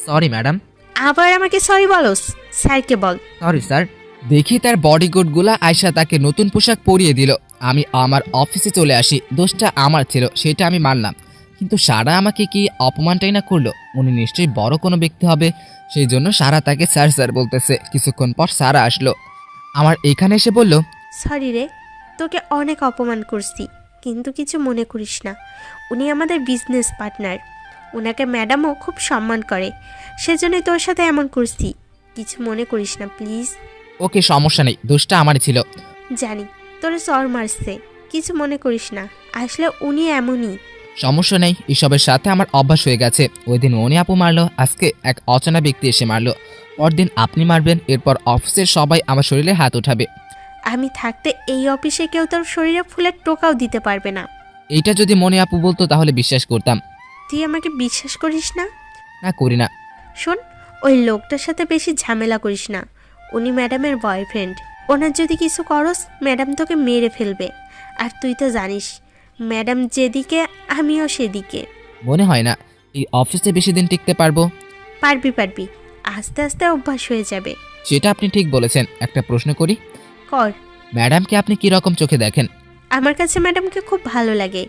Sorry madam. আবার আমাকে সরি বলস? স্যারকে বল। Sorry sir. দেখি তার বডিগার্ডগুলা আয়সা তাকে নতুন পোশাক পরিয়ে দিল। আমি আমার অফিসে চলে আসি। দোষটা আমার ছিল, সেটা আমি মানলাম। কিন্তু সারা আমাকে কি অপমানটাই না করলো। উনি নিশ্চয়ই বড় কোনো ব্যক্তি হবে, সেই জন্য সারা তাকে স্যার স্যার বলতেছে। কিছুক্ষণ পর সারা আসলো, আমার এখানে এসে বলল, সরি রে, তোকে অনেক অপমান করছি, কিন্তু কিছু মনে করিস না। উনি আমাদের বিজনেস পার্টনার। ওনাকে ম্যাডামও খুব সম্মান করে, সেজন্যই তোর সাথে এমন করছি। কিছু মনে করিস না প্লিজ। ওকে, সমস্যা নেই, দোষটা আমারই ছিল। জানি তোরে চর মারছে, কিছু মনে করিস না। আসলে উনি এমনই। সমস্যা নেই, এসবের সাথে আমার অভ্যাস হয়ে গেছে। ওই দিন মনি আপু মারলো, আজকে এক অচেনা ব্যক্তি এসে মারলো, পরদিন আপনি মারবেন, এরপর অফিসের সবাই আমার শরীরে হাত উঠাবে। আমি থাকতে এই অফিসে কেউ তোর শরীরে ফুলের টোকাও দিতে পারবে না। এইটা যদি মনি আপু বলতো তাহলে বিশ্বাস করতাম। তুই আমাকে বিশ্বাস করিস না? না, করি না। শোন, ওই লোকটার সাথে বেশি ঝামেলা করিস না। উনি ম্যাডামের বয়ফ্রেন্ড। ওনার যদি কিছু করস, ম্যাডাম তোকে মেরে ফেলবে। আর তুই তো জানিস ম্যাডাম যেদিকে আমিও সেদিকে। মনে হয় না এই অফিসে বেশি দিন টিকতে পারবো। পারবি পারবি, আস্তে আস্তে অভ্যাস হয়ে যাবে। সেটা আপনি ঠিক বলেছেন। একটা প্রশ্ন করি, কর। ম্যাডামকে আপনি কি রকম চোখে দেখেন? আমার কাছে ম্যাডামকে খুব ভালো লাগে।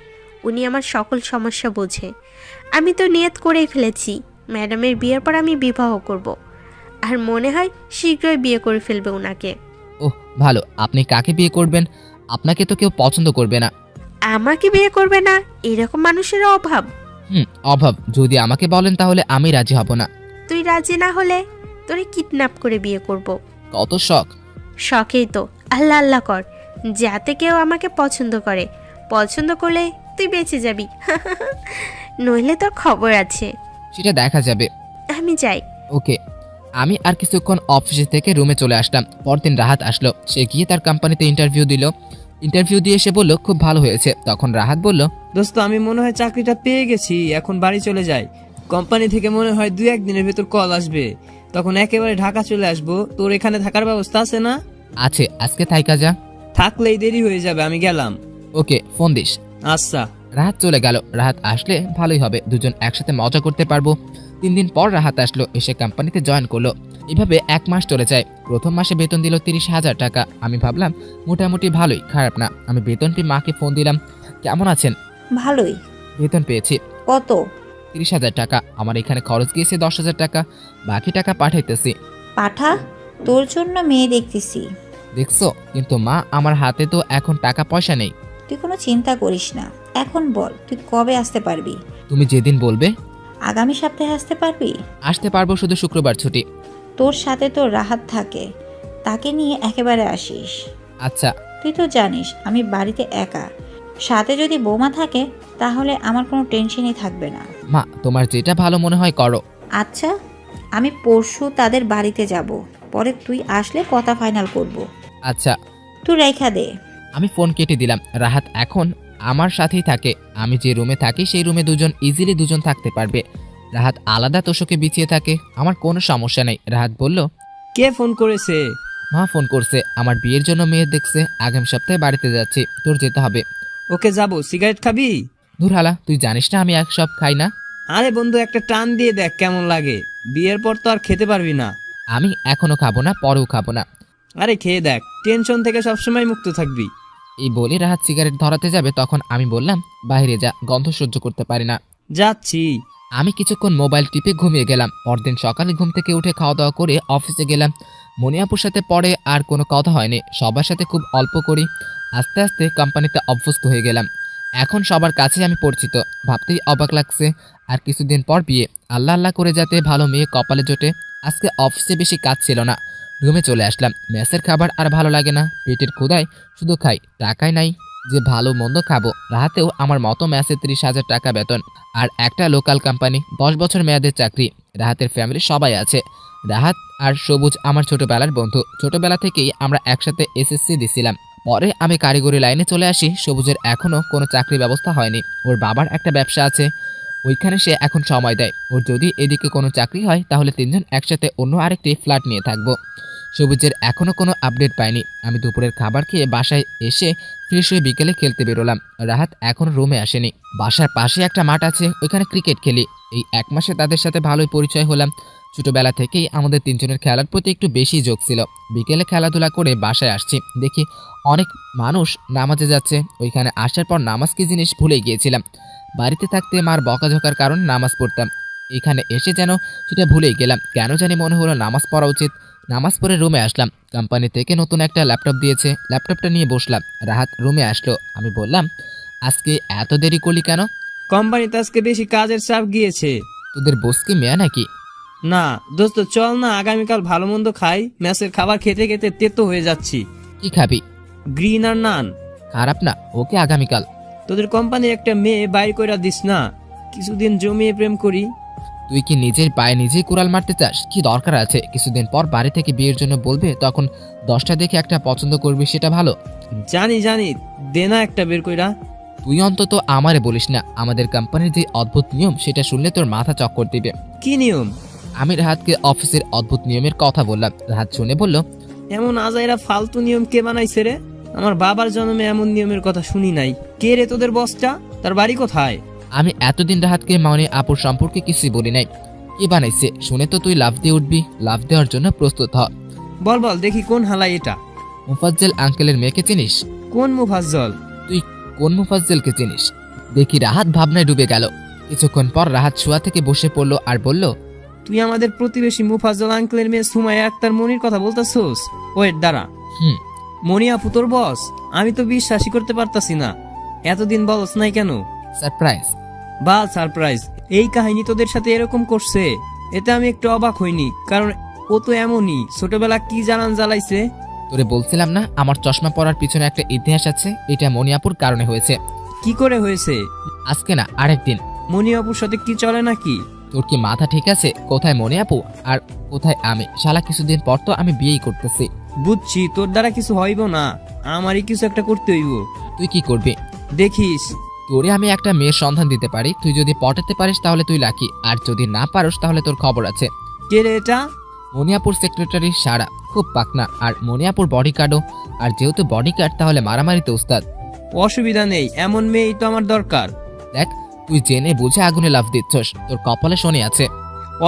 উনি আমার সকল সমস্যা বোঝে। আমি তো নিয়ত করেই ফেলেছি ম্যাডামের বিয়ের পর আমি বিবাহ করব। আর মনে হয় শীঘ্রই বিয়ে করে ফেলবে ওনাকে। ওহ ভালো, আপনি কাকে বিয়ে করবেন? আপনাকে তো কেউ পছন্দ করবে না। আমাকে বিয়ে করবে না এরকম মানুষের অভাব। অভাব যদি আমাকে বলেন তাহলে আমি রাজি হব না। তুই রাজি না হলে তোরে কিডন্যাপ করে বিয়ে করব। কত শখ! শখেই তো আল্লাহ আল্লাহ কর, যাতে কেউ আমাকে পছন্দ করে। পছন্দ করলে তুই বেঁচে যাবি, নইলে তোর খবর আছে। সেটা দেখা যাবে। আমি যাই। ওকে। আমি আর কিছুক্ষণ অফিসে থেকে রুমে চলে আসলাম। পরদিন রাহাত আসলো। সে গিয়ে তার কোম্পানিতে ইন্টারভিউ দিল। ইন্টারভিউ দিয়ে এসে বলল খুব ভালো হয়েছে। তখন রাহাত বলল, দোস্ত আমি মনে হয় চাকরিটা পেয়ে গেছি, এখন বাড়ি চলে যাই। কোম্পানি থেকে মনে হয় 2-1 দিনের ভেতর কল আসবে, তখন একেবারে ঢাকা চলে আসবো। তোর এখানে থাকার ব্যবস্থা আছে না? আছে, আজকে থাইকা যা। থাকলেই দেরি হয়ে যাবে, আমি গেলাম। ওকে, ফোন দিস। আচ্ছা। রাহাত চলে গেল। রাহাত আসলে ভালোই হবে, দুজন একসাথে মজা করতে পারবো। 3 দিন পর রাহাত আসলো, এসে কোম্পানিতে জয়েন করলো। এভাবে 1 মাস চলে যায়। প্রথম মাসে বেতন দিল 30,000 টাকা। আমি ভাবলাম মোটামুটি ভালোই, খারাপ না। আমি বেতন পেয়ে মাকে ফোন দিলাম, কেমন আছেন? ভালোই। বেতন পেয়েছি। কত? 30,000 টাকা। আমার এখানে খরচ গিয়েছে 10,000 টাকা, বাকি টাকা পাঠাইতেছি। পাঠা, তোর জন্য মেয়ে দেখতেছি। দেখছো, কিন্তু মা আমার হাতে তো এখন টাকা পয়সা নেই। তুই কোনো চিন্তা করিস না। এখন বল, তুই কবে আসতে পারবি? তুমি যেদিন বলবে। আগামী সপ্তাহে আসতে পারবি? আসতে পারবো, শুধু শুক্রবার ছুটি। তোর সাথে তো রাহাত থাকে, তাকে নিয়ে একেবারে আসিস। আচ্ছা। তুই তো জানিস আমি বাড়িতে একা, সাথে যদি বৌমা থাকে তাহলে আমার কোনো টেনশনই থাকবে না। মা, তোমার যেটা ভালো মনে হয় করো। আচ্ছা, আমি পরশু তাদের বাড়িতে যাব, পরে তুই আসলে কথা ফাইনাল করব। আচ্ছা। তুই রেখা দে। আমি ফোন কেটে দিলাম। রাহাত এখন আমার সাথেই থাকে। আমি যে রুমে থাকি সেই রুমে ইজিলি দুজন থাকতে পারবে। রাহাত আলাদা তোষকে বিছিয়ে থাকে, আমার কোনো সমস্যা নেই। রাহাত বলল, কে ফোন করেছে? মা ফোন করছে, আমার বিয়ের জন্য মেয়ে দেখছে। আগামী সপ্তাহে বাড়িতে যাচ্ছি, তোর যেতে হবে। ওকে, যাব। সিগারেট খাবি? দূর হালা, তুই জানিস না আমি এক সব খাই না। আরে বন্ধু, একটা টান দিয়ে দেখ কেমন লাগে। বিয়ের পর তো আর খেতে পারবি না। আমি এখনো খাবো না, পরেও খাবো না। আরে খেয়ে দেখ, টেনশন থেকে সবসময় মুক্ত থাকবি। এই বলে রাহাত সিগারেট ধরাতে যাবে, তখন আমি বললাম, বাইরে যা, গন্ধ সহ্য করতে পারি না। যাচ্ছি। আমি কিছুক্ষণ মোবাইল টিপে ঘুমিয়ে গেলাম। পরদিন সকালে ঘুম থেকে উঠে খাওয়া দাওয়া করে অফিসে গেলাম। মনিয়াপুর সাথে পরে আর কোনো কথা হয়নি, সবার সাথে খুব অল্প করি। আস্তে আস্তে কোম্পানিতে অভ্যস্ত হয়ে গেলাম। এখন সবার কাছে আমি পরিচিত, ভাবতেই অবাক লাগছে। আর কিছুদিন পর বিয়ে, আল্লাহ আল্লাহ করে যাতে ভালো মেয়ে কপালে জোটে। আজকে অফিসে বেশি কাজ ছিল না, রুমে চলে আসলাম। মেসের খাবার আর ভালো লাগে না, পেটের ক্ষুধায় শুধু খাই, টাকাই নাই যে ভালো মন্দ খাবো। রাহাতেও আমার মতো ম্যাসে 30,000 টাকা বেতন, আর একটা লোকাল কোম্পানি, 10 বছর মেয়াদের চাকরি। রাহাতের ফ্যামিলি সবাই আছে। রাহাত আর সবুজ আমার ছোটবেলার বন্ধু, ছোটবেলা থেকেই আমরা একসাথে এসএসসি দিছিলাম। পরে আমি কারিগরি লাইনে চলে আসি। সবুজের এখনও কোনো চাকরি ব্যবস্থা হয়নি, ওর বাবার একটা ব্যবসা আছে, ওইখানে সে এখন সময় দেয়। ওর যদি এদিকে কোনো চাকরি হয় তাহলে 3 জন একসাথে অন্য আরেকটি ফ্ল্যাট নিয়ে থাকবো। সবুজের এখনও কোনো আপডেট পাইনি। আমি দুপুরের খাবার খেয়ে বাসায় এসে ফ্রেশ হয়ে বিকেলে খেলতে বেরোলাম। রাহাত এখনো রুমে আসেনি। বাসার পাশে একটা মাঠ আছে, ওইখানে ক্রিকেট খেলি। এই 1 মাসে তাদের সাথে ভালোই পরিচয় হলাম। ছোটবেলা থেকেই আমাদের 3 জনের খেলার প্রতি একটু বেশি ঝোঁক ছিল। বিকেলে খেলাধুলা করে বাসায় আসছি, দেখি অনেক মানুষ নামাজে যাচ্ছে। ওইখানে আসার পর নামাজ কি জিনিস ভুলে গিয়েছিলাম। বাড়িতে থাকতে মার বকাঝকার কারণে নামাজ পড়তাম, এখানে এসে যেন সেটা ভুলেই গেলাম। কেন জানি মনে হলো নামাজ পড়া উচিত। নামাজ পড়ে রুমে আসলাম। কোম্পানি থেকে নতুন একটা ল্যাপটপ দিয়েছে, ল্যাপটপটা নিয়ে বসলাম। রাহাত রুমে আসলো। আমি বললাম, আজকে এত দেরি করলি কেন? কোম্পানিতে আজকে বেশি কাজের চাপ গিয়েছে। তোদের বস কি মেয়া নাকি? না দোস্ত, চল না আগামীকাল ভালো মন্দ খাই। মেসের খাবার খেতে খেতে তেতো হয়ে যাচ্ছি। কি খাবি? গ্রিন আর নান। খারাপ না, ওকে আগামীকাল। তোদের কোম্পানির একটা মেয়ে বাইর কইরা দিস না, কিছুদিন জমিয়ে প্রেম করি। তুই কি নিজের পায়ে নিজেই কুড়াল মারতে চাস? কি দরকার আছে? কিছুদিন পর বাড়ি থেকে বিয়ের জন্য বলবে, তখন 10টা দেখে একটা পছন্দ করবি, সেটা ভালো। জানি জানি, দে না একটা বের কইরা। তুই অন্তত আমারে বলিস না। আমাদের কোম্পানির যে অদ্ভুত নিয়ম, সেটা শুনলে তোর মাথা চক্কর দিবে। কি নিয়ম? আমি রাহাতকে অফিসের অদ্ভুত নিয়মের কথা বললাম। রাহাত শুনে বলল, এমন আজাইরা ফালতু নিয়ম কে বানাইছে রে? আমার বাবার জন্মে এমন নিয়মের কথা শুনি নাই। কে রে তোদের বসটা? তার বাড়ি কোথায়? আমি এতদিন রাহাতকে মনি আপুর সম্পর্কে কিছুই বলি নাই। কি বানাইছে শুনে তো তুই লাফ দিয়ে উঠবি। লাফ দেওয়ার জন্য প্রস্তুত হ। বল বল দেখি কোন হালাই এটা? মুফাজ্জল আঙ্কেলের মেয়েকে চিনিস? কোন মুফাজ্জল? তুই কোন মুফাজ্জলকে চিনিস? দেখি রাহাত ভাবনায় ডুবে গেল। কিছুক্ষণ পর রাহাত শোয়া থেকে বসে পড়লো আর বলল, তুই আমাদের প্রতিবেশী মুফাজ্জল আঙ্কেলের মেয়ে সুমাইয়া আক্তার মনির কথা বলতাছোস? ওয়েট দাঁড়া, হুম। মনি আপু তোর বস? আমি তো বিশ্বাসই করতে পারতাছি না। এতদিন বলস নাই কেন? সারপ্রাইজ। বা সারপ্রাইজ? এই কাহিনী তোদের সাথে এরকম করছে, এতে আমি একটু অবাক হইনি, কারণ ও তো এমনই। ছোটবেলা কি জানান জ্বালাইছে। তোরে বলছিলাম না আমার চশমা পরার পিছনে একটা ইতিহাস আছে। এটা মনি আপুর কারণে হয়েছে। কি করে হয়েছে? আজকে না, আরেকদিন। মনি আপুর সাথে কি চলে নাকি? তোর কি মাথা ঠিক আছে? কোথায় মনি আপু আর কোথায় আমি? শালা কিছুদিন পর তো আমি বিয়েই করতেছি। বুঝছি, তোর দ্বারা কিছু হইব না, আমারই কিছু একটা করতে হইব। তুই কি করবি দেখিস। তোরে আমি একটা মেয়ের সন্ধান দিতে পারি। তুই যদি পটাতে পারিস তাহলে তুই লাকি, আর যদি না পারস তাহলে তোর খবর আছে। কে রে এটা? মনিয়াপুর সেক্রেটারি সারা, খুব পাকনা, আর মনিয়াপুর বডিগার্ডও। আর যেহেতু বডিগার্ড তাহলে মারামারিতে উস্তাদ। অসুবিধা নেই, এমন মেয়েই তো আমার দরকার। দেখ তুই জেনে বুঝে আগুনে লাফ দিচ্ছস, তোর কপালে শনি আছে।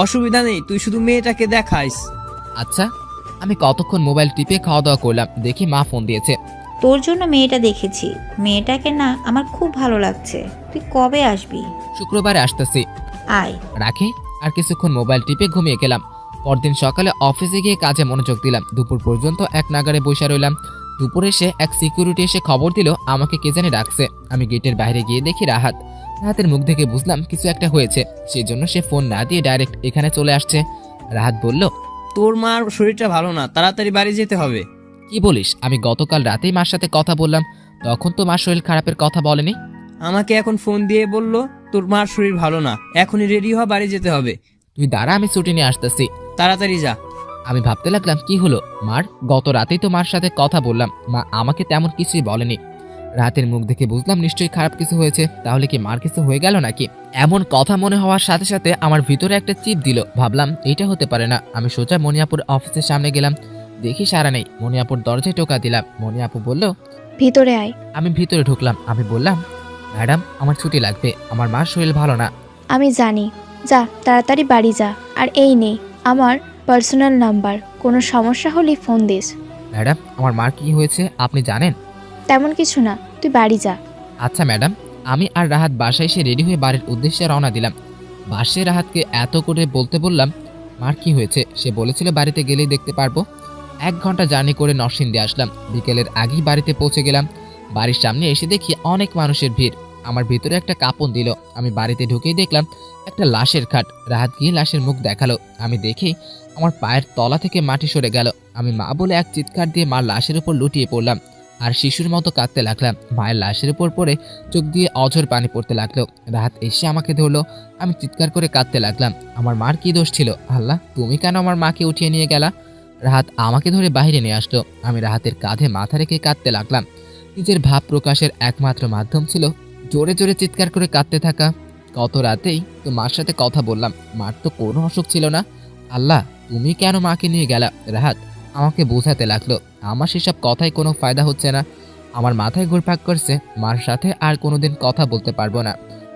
অসুবিধা নেই, তুই শুধু মেয়েটাকে দেখাইস। আচ্ছা, আমি কতক্ষণ মোবাইল টিপে খাওয়া দাওয়া করলাম, দেখি মা ফোন দিয়েছে। তোর জন্য মেয়েটা দেখেছি। মেয়েটাকে না আমার খুব ভালো লাগছে। তুই কবে আসবি? শুক্রবারে আসতেছি। আয়। রাখি। আর কিছুক্ষণ মোবাইল টিপে ঘুমিয়ে গেলাম। পরদিন সকালে অফিসে গিয়ে কাজে মনোযোগ দিলাম। দুপুর পর্যন্ত এক নাগারে বসে রইলাম। দুপুরে এসে এক সিকিউরিটি এসে খবর দিল আমাকে কে জানি ডাকছে। আমি গেটের বাইরে গিয়ে দেখি রাহাত। রাহাতের মুখ দেখে বুঝলাম কিছু একটা হয়েছে, সেই জন্য সে ফোন না দিয়ে ডাইরেক্ট এখানে চলে আসছে। রাহাত বলল, তোর মার শরীরটা ভালো না, তাড়াতাড়ি বাড়ি যেতে হবে। কি বলিস? আমি গতকাল রাতেই মার সাথে কথা বললাম, তখন তো মার শরীর খারাপের কথা বলেনি। আমাকে এখন ফোন দিয়ে বলল তোর মার শরীর ভালো না, এখনই রেডি হওয়া, বাড়ি যেতে হবে। তুই দাঁড়া, আমি ছুটি নিয়ে আসতেছি। তাড়াতাড়ি যা। আমি ভাবতে লাগলাম কি হলো মার? গত রাতেই তো মার সাথে কথা বললাম, মা আমাকে তেমন কিছুই বলেনি। রাতের মুখ দেখে বুঝলাম নিশ্চয়ই খারাপ কিছু হয়েছে। তাহলে কি মার কিছু হয়ে গেল নাকি? এমন কথা মনে হওয়ার সাথে সাথে আমার ভিতরে একটা চিপ দিল। ভাবলাম এইটা হতে পারে না। আমি সোজা মনিয়াপুর অফিসের সামনে গেলাম, দেখি সারা নেই। মনিয়াপুর দরজায় টোকা দিলাম। মনিয়াপু বলল, ভিতরে আয়। আমি ভিতরে ঢুকলাম। আমি বললাম, ম্যাডাম আমার ছুটি লাগবে, আমার মার শরীর ভালো না। আমি জানি, যা তাড়াতাড়ি বাড়ি যা। আর এই নে আমার পার্সোনাল নাম্বার, কোনো সমস্যা হলে ফোন দিস। ম্যাডাম আমার মার কি হয়েছে আপনি জানেন? তেমন কিছু না, তুই বাড়ি যা। আচ্ছা ম্যাডাম। আমি আর রাহাত বাসায় এসে রেডি হয়ে বাড়ির উদ্দেশ্যে রওনা দিলাম। বাসে রাহাতকে এত করে বলতে বললাম মার কি হয়েছে। সে বলেছিল বাড়িতে গেলেই দেখতে পারবো। 1 ঘন্টা জার্নি করে নরসিংদী আসলাম। বিকেলের আগেই বাড়িতে পৌঁছে গেলাম। বাড়ির সামনে এসে দেখি অনেক মানুষের ভিড়। আমার ভিতরে একটা কাঁপন দিল। আমি বাড়িতে ঢুকেই দেখলাম একটা লাশের খাট। রাহাত গিয়ে লাশের মুখ দেখালো। আমি দেখি আমার পায়ের তলা থেকে মাটি সরে গেল। আমি মা বলে এক চিৎকার দিয়ে মার লাশের উপর লুটিয়ে পড়লাম আর শিশুর মতো কাঁদতে লাগলাম। মায়ের লাশের উপর পড়ে চোখ দিয়ে অঝর পানি পড়তে লাগলো। রাহাত এসে আমাকে ধরলো। আমি চিৎকার করে কাঁদতে লাগলাম। আমার মার কি দোষ ছিল? আল্লাহ, তুমি কেন আমার মাকে উঠিয়ে নিয়ে গেলা? রাহাত আমাকে ধরে বাইরে নিয়ে আসলো। আমি রাহাতের কাঁধে মাথা রেখে কাঁদতে লাগলাম। নিজের ভাব প্রকাশের একমাত্র মাধ্যম ছিল জোরে জোরে চিৎকার করে কাঁদতে থাকা। গত রাতেই তো মার সাথে কথা বললাম, মার তো কোনো অসুখ ছিল না। আল্লাহ, তুমি কেন মাকে নিয়ে গেলা? রাহাত আমাকে বোঝাতে লাগলো। আমার সেসব কথায় কোনো ফায়দা হচ্ছে না। আমার মাথায় ঘুরপাক করছে, মার সাথে আর কোনোদিন কথা বলতে পারবো না,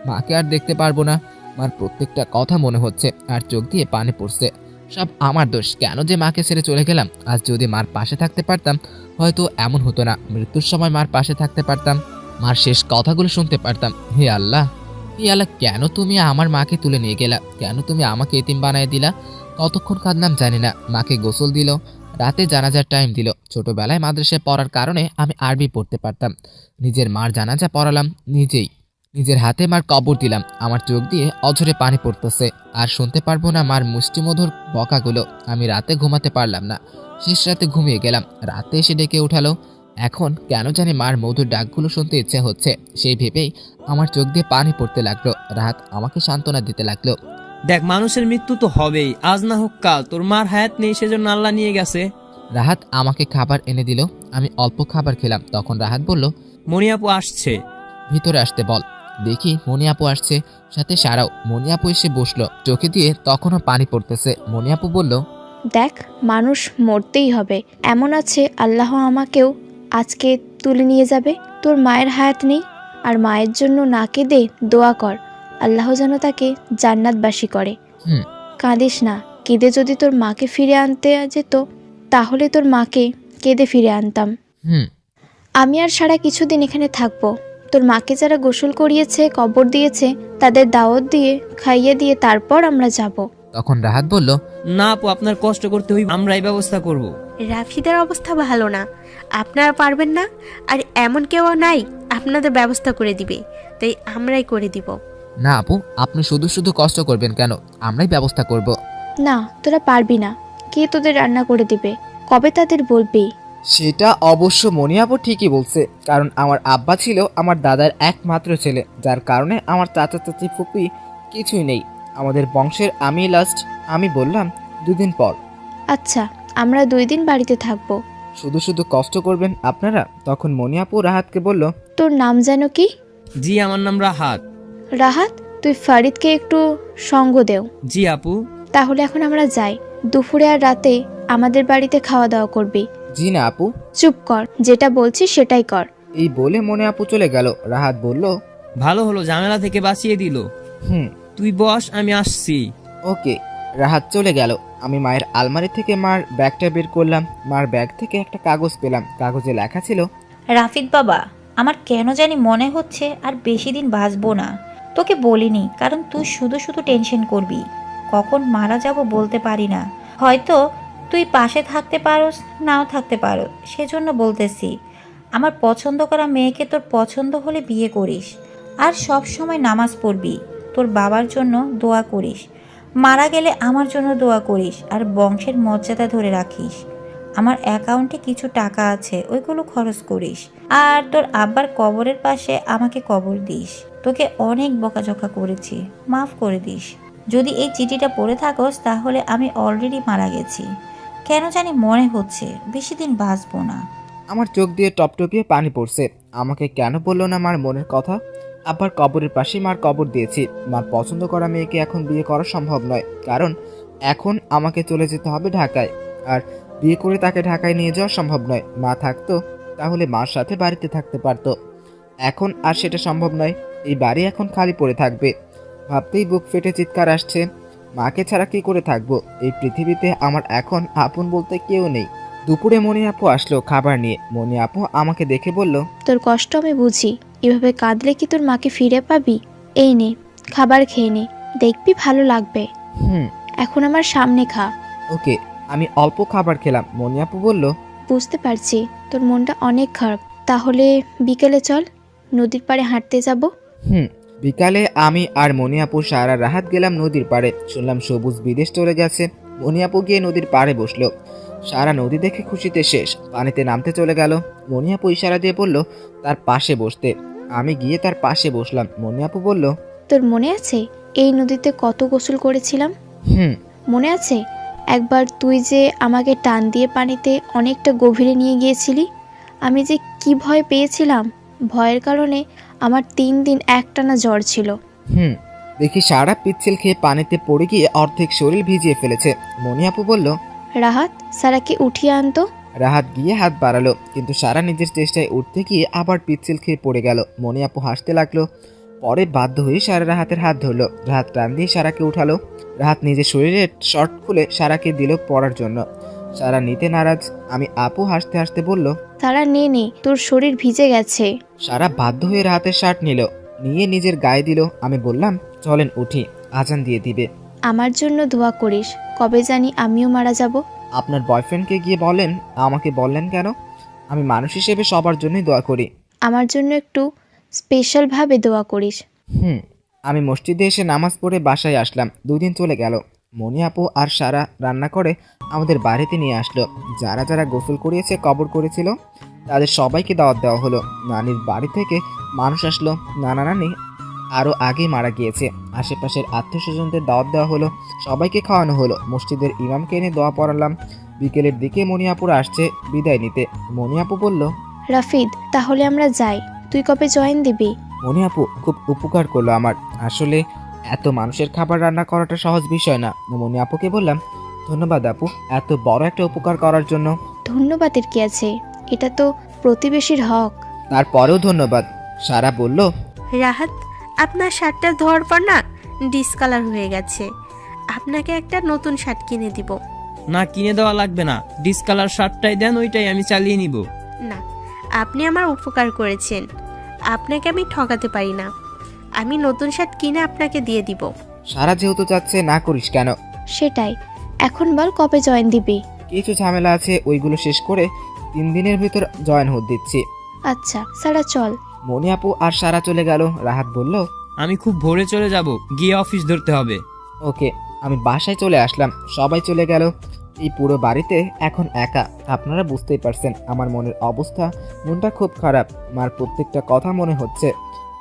মাকে আর দেখতে পারবো না। মার প্রত্যেকটা কথা মনে হচ্ছে আর চোখ দিয়ে পানি পড়ছে। সব আমার দোষ, কেন যে মাকে ছেড়ে চলে গেলাম। আজ যদি মার পাশে থাকতে পারতাম হয়তো এমন হতো না। মৃত্যুর সময় মার পাশে থাকতে পারতাম, মার শেষ কথাগুলো শুনতে পারতাম। হে আল্লাহ, কেন তুমি আমার মাকে তুলে নিয়ে গেলা? কেন তুমি আমাকে এতিম বানায় দিলা? কতক্ষণ কাঁদলাম জানি না। মাকে গোসল দিল, রাতে জানাজার টাইম দিল। ছোটবেলায় মাদ্রাসায় পড়ার কারণে আমি আরবি পড়তে পারতাম। নিজের মার জানাজা পড়ালাম নিজেই, নিজের হাতে মার কবর দিলাম। আমার চোখ দিয়ে অঝরে পানি পড়তেছে, আর শুনতে পারবো না মার মুষ্টিমধুর বকাগুলো। আমি রাতে ঘুমাতে পারলাম না, শেষ রাতে ঘুমিয়ে গেলাম। রাতে এসে ডেকে উঠালো। এখন কেন জানি মার মধুর ডাকগুলো শুনতে ইচ্ছে হচ্ছে। সেই ভেবেই আমার চোখ দিয়ে পানি পড়তে লাগলো। রাত আমাকে সান্ত্বনা দিতে লাগলো। দেখ, মানুষের মৃত্যু তো হবেই, আজ না হোক কাল। তোর মার হায়াত নেই, সেজন্য আল্লাহ নিয়ে গেছে। রাহাত আমাকে খাবার এনে দিল। আমি অল্প খাবার খেলাম। তখন রাহাত বলল, মনি আপু আসছে, ভিতরে আসতে বল। দেখি মনি আপু আসছে, সাথে সারাও। মনি আপু এসে বসলো, চোখে দিয়ে তখনও পানি পড়তেছে। মনি আপু বলল, দেখ, মানুষ মরতেই হবে, এমন আছে আল্লাহ আমাকেও আজকে তুলে নিয়ে যাবে। তোর মায়ের হায়াত নেই, আর মায়ের জন্য না কেঁদে দোয়া কর, আল্লাহ যেন তাকে জান্নাতবাসী করে। হুম। কাঁদিস না, কেঁদে যদি তোর মাকে ফিরে আনতে যেত তাহলে তোর মাকে কেঁদে ফিরে আনতাম। হুম। আমি আর সারা কিছুদিন এখানে থাকবো। তোর মাকে যারা গোসল করিয়েছে, কবর দিয়েছে, তাদের দাওয়াত দিয়ে খাইয়ে দিয়ে তারপর আমরা যাব। তখন রাহাত বলল, না আপু, আপনার কষ্ট করতে হইবে, আমরা এই ব্যবস্থা করব। রাফিদের অবস্থা ভালো না, আপনারা পারবেন না, আর এমন কেউ নাই আপনাদের ব্যবস্থা করে দিবে, তাই আমরাই করে দিব। না আপু, আপনি শুধু শুধু কষ্ট করবেন কেন, আমরাই ব্যবস্থা করব। না, তোরা পারবি না। কে তোদের রান্না করে দিবে? কবে তাদের বলবি? সেটা অবশ্য মনি আপু ঠিকই বলছে, কারণ আমার আব্বা ছিল আমার দাদার একমাত্র ছেলে, যার কারণে আমার চাচা চাচি ফুপি কিছুই নেই। আমাদের বংশের আমি লাস্ট। আমি বললাম 2 দিন পর। আচ্ছা, আমরা 2 দিন বাড়িতে থাকবো। শুধু শুধু কষ্ট করবেন আপনারা। তখন মনি আপু রাহাতকে বলল, তোর নাম যেন কি? জি, আমার নাম রাহাত। রাহাত, তুই ফারিদকে একটু সঙ্গ দেও। জি আপু। তাহলে এখন আমরা যাই। দুপুরে আর রাতে আমাদের বাড়িতে খাওয়া দাওয়া করবি। জি না আপু। চুপ কর, যেটা বলছি সেটাই কর। এই বলে মনি আপু চলে গেল। রাহাত বলল, ভালো হলো, ঝামেলা থেকে বাঁচিয়ে দিল। হুম। তুই বস, আমি আসছি। ওকে। রাহাত চলে গেল। আমি মায়ের আলমারি থেকে মার ব্যাগটা বের করলাম। মার ব্যাগ থেকে একটা কাগজ পেলাম। কাগজে লেখা ছিল, রাফিদ বাবা, আমার কেন জানি মনে হচ্ছে আর বেশি দিন বাঁচবো না। তোকে বলিনি কারণ তুই শুধু শুধু টেনশন করবি। কখন মারা যাব বলতে পারি না। হয়তো তুই পাশে থাকতে পারোস, নাও থাকতে পারো, সেজন্য বলতেছি। আমার পছন্দ করা মেয়েকে তোর পছন্দ হলে বিয়ে করিস, আর সব সময় নামাজ পড়বি, তোর বাবার জন্য দোয়া করিস, মারা গেলে আমার জন্য দোয়া করিস, আর বংশের মর্যাদা ধরে রাখিস। আমার অ্যাকাউন্টে কিছু টাকা আছে, ওইগুলো খরচ করিস, আর তোর আব্বার কবরের পাশে আমাকে কবর দিস। তোকে অনেক বকাঝকা করেছি, মাফ করে দিস। যদি এই চিঠিটা পড়ে থাকোস তাহলে আমি অলরেডি মারা গেছি। কেন জানি মনে হচ্ছে বেশি দিন বাঁচবো না। আমার চোখ দিয়ে টপটপিয়ে পানি পড়ছে। আমাকে কেন বললো না মার মনের কথা? আব্বার কবরের পাশে মার কবর দিয়েছি। মার পছন্দ করা মেয়েকে এখন বিয়ে করা সম্ভব নয়, কারণ এখন আমাকে চলে যেতে হবে ঢাকায়, আর বিয়ে করে তাকে ঢাকায় নিয়ে যাওয়া সম্ভব নয়। মা থাকতো তাহলে মার সাথে বাড়িতে থাকতে পারতো। এখন আর সেটা সম্ভব নয়। এই বাড়ি এখন খালি পড়ে থাকবে। ভাবতেই বুক ফেটে চিৎকার আসছে। মাকে ছাড়া কি করে থাকবো? এই পৃথিবীতে আমার এখন আপন বলতে কেউ নেই। দুপুরে মনি আপু আসলো খাবার নিয়ে। মনি আপু আমাকে দেখে বলল, তোর কষ্ট আমি বুঝি, এভাবে কাঁদলে কি তোর মাকে ফিরে পাবি? এই নে, খাবার খেয়ে নে, দেখবি ভালো লাগবে। হুম। এখন আমার সামনে খা। ওকে। আমি অল্প খাবার খেলাম। মনি আপু বলল, বুঝতে পারছি তোর মনটা অনেক খারাপ। তাহলে বিকেলে চল, নদীর পাড়ে হাঁটতে যাব। হুম। বিকালে আমি আর মনি আপু সারা রাহাত গেলাম নদীর পাড়ে। শুনলাম সবুজ বিদেশ চলে গেছে। মনি আপু গিয়ে নদীর পাড়ে বসলো। সারা নদী দেখে খুশিতে শেষ, পানিতে নামতে চলে গেল। মনি আপু ইশারা দিয়ে বলল তার পাশে বসতে। আমি গিয়ে তার পাশে বসলাম। মনি আপু বলল, তোর মনে আছে এই নদীতে কত গোসল করেছিলাম? হুম। মনে আছে একবার তুই যে আমাকে টান দিয়ে পানিতে অনেকটা গভীরে নিয়ে গিয়েছিলি? আমি যে কি ভয় পেয়েছিলাম। ভয়ের কারণে আমার 3 দিন একটানা জ্বর ছিল। হুম। দেখি সারা পিচ্ছিল খেয়ে পানিতে পড়ে গিয়ে অর্ধেক শরীর ভিজিয়ে ফেলেছে। মনি আপু বলল, রাহাত, সারাকে উঠিয়ে আনতো। রাহাত গিয়ে হাত বাড়ালো, কিন্তু সারা নিজের চেষ্টায় উঠতে গিয়ে আবার পিচ্ছিল খেয়ে পড়ে গেল। মনি আপু হাসতে লাগলো। পরে বাধ্য হয়ে সারা রাহাতের হাত ধরলো। রাহাত টান দিয়ে সারাকে উঠালো। রাহাত নিজের শরীরের শর্ট খুলে সারাকে দিল পরার জন্য। সারা নিতে নারাজ। আমি আপু হাসতে হাসতে বলল, সারা নে নে, তোর শরীর ভিজে গেছে। সারা বাধ্য হয়ে রাহাতের শার্ট নিল, নিয়ে নিজের গায়ে দিল। আমি বললাম, চলেন উঠি, আজান দিয়ে দিবে। আমার জন্য দোয়া করিস, কবে জানি আমিও মারা যাব। আপনার বয়ফ্রেন্ডকে গিয়ে বলেন। আমাকে বললেন কেন? আমি মানুষ হিসেবে সবার জন্যই দোয়া করি। আমার জন্য একটু স্পেশালভাবে দোয়া করিস। হুম। আমি মসজিদে এসে নামাজ পড়ে বাসায় আসলাম। 2 দিন চলে গেল। মনি আপু আর সারা রান্না করে আমাদের বাড়িতে নিয়ে আসলো। যারা যারা গোসল করিয়েছে, কবর করেছিল, তাদের সবাইকে দাওয়াত দেওয়া হলো। নানির বাড়ি থেকে মানুষ আসলো। নানা নানি আরও আগেই মারা গিয়েছে। আশেপাশের আত্মীয় স্বজনদের দাওয়াত দেওয়া হলো। সবাইকে খাওয়ানো হলো। মসজিদের ইমামকে এনে দোয়া পড়ালাম। বিকেলের দিকে মনি আপুরা আসছে বিদায় নিতে। মনি আপু বলল, রাফিদ, তাহলে আমরা যাই। তুই কবে জয়েন দিবি? মনি আপু খুব উপকার করলো আমার। আসলে এত মানুষের খাবার রান্না করাটা সহজ বিষয় না। মনি আপুকে বললাম, ধন্যবাদ আপু, এত বড় একটা উপকার করার জন্য। ধন্যবাদের কি আছে, এটা তো প্রতিবেশীর হক। তারপরেও ধন্যবাদ। সারা বলল, রাহাত, আপনার শার্টটা ধোয়ার পর না ডিসকালার হয়ে গেছে। আপনাকে একটা নতুন শার্ট কিনে দিব। না, কিনে দেওয়া লাগবে না, ডিসকালার শার্টটাই দেন, ওইটাই আমি চালিয়ে নিব। না, আপনি আমার উপকার করেছেন, আপনাকে আমি ঠকাতে পারি না। আমি নতুন শার্ট কিনে আপনাকে দিয়ে দিব। সারা যেহেতু চাচ্ছে না করিস কেন? সেটাই, এখন বল কবে জয়েন দিবি? কিছু ঝামেলা আছে, ওইগুলো শেষ করে 3 দিনের ভিতর জয়েন হতে দিচ্ছি। আচ্ছা সারা চল। মনি আপু আর সারা চলে গেল। রাহাত বলল, আমি খুব ভোরে চলে যাব, গিয়ে অফিস ধরতে হবে। ওকে। আমি বাসায় চলে আসলাম, সবাই চলে গেল। এই পুরো বাড়িতে এখন একা। আপনারা বুঝতেই পারছেন আমার মনের অবস্থা। মনটা খুব খারাপ, মার প্রত্যেকটা কথা মনে হচ্ছে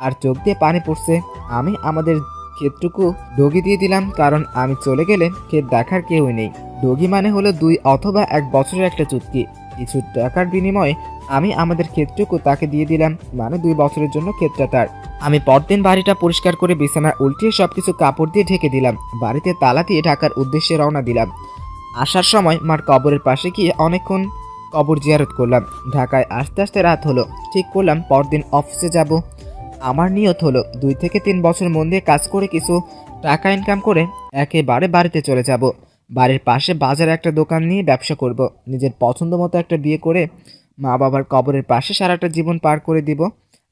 আর চোখ দিয়ে পানি পড়ছে। আমি আমাদের ক্ষেতটুকু ডগি দিয়ে দিলাম, কারণ আমি চলে গেলে ক্ষেত দেখার কেউই নেই। ডগি মানে হলো 2 অথবা 1 বছরের একটা চুক্তি। কিছু টাকার বিনিময়ে আমি আমাদের ক্ষেতটুকু তাকে দিয়ে দিলাম, মানে 2 বছরের জন্য ক্ষেতটা তার। আমি পরদিন বাড়িটা পরিষ্কার করে বিছানা উল্টিয়ে সবকিছু কাপড় দিয়ে ঢেকে দিলাম। বাড়িতে তালা দিয়ে ঢাকার উদ্দেশ্যে রওনা দিলাম। আসার সময় মার কবরের পাশে গিয়ে অনেকক্ষণ কবর জিয়ারত করলাম। ঢাকায় আস্তে আস্তে রাত হলো। ঠিক করলাম পরদিন অফিসে যাব। আমার নিয়ত হলো 2 থেকে 3 বছর মন দিয়ে কাজ করে কিছু টাকা ইনকাম করে একেবারে বাড়িতে চলে যাব। বাড়ির পাশে বাজারে একটা দোকান নিয়ে ব্যবসা করব। নিজের পছন্দ মতো একটা বিয়ে করে মা বাবার কবরের পাশে সারাটা জীবন পার করে দিব।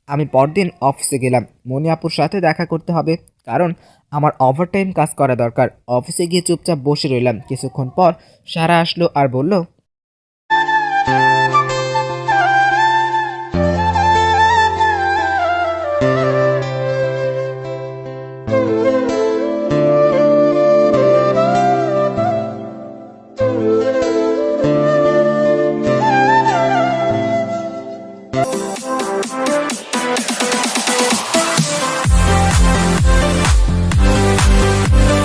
আমি পরদিন অফিসে গেলাম। মনি আপুর সাথে দেখা করতে হবে, কারণ আমার ওভারটাইম কাজ করা দরকার। অফিসে গিয়ে চুপচাপ বসে রইলাম। কিছুক্ষণ পর সারা আসলো আর বলল,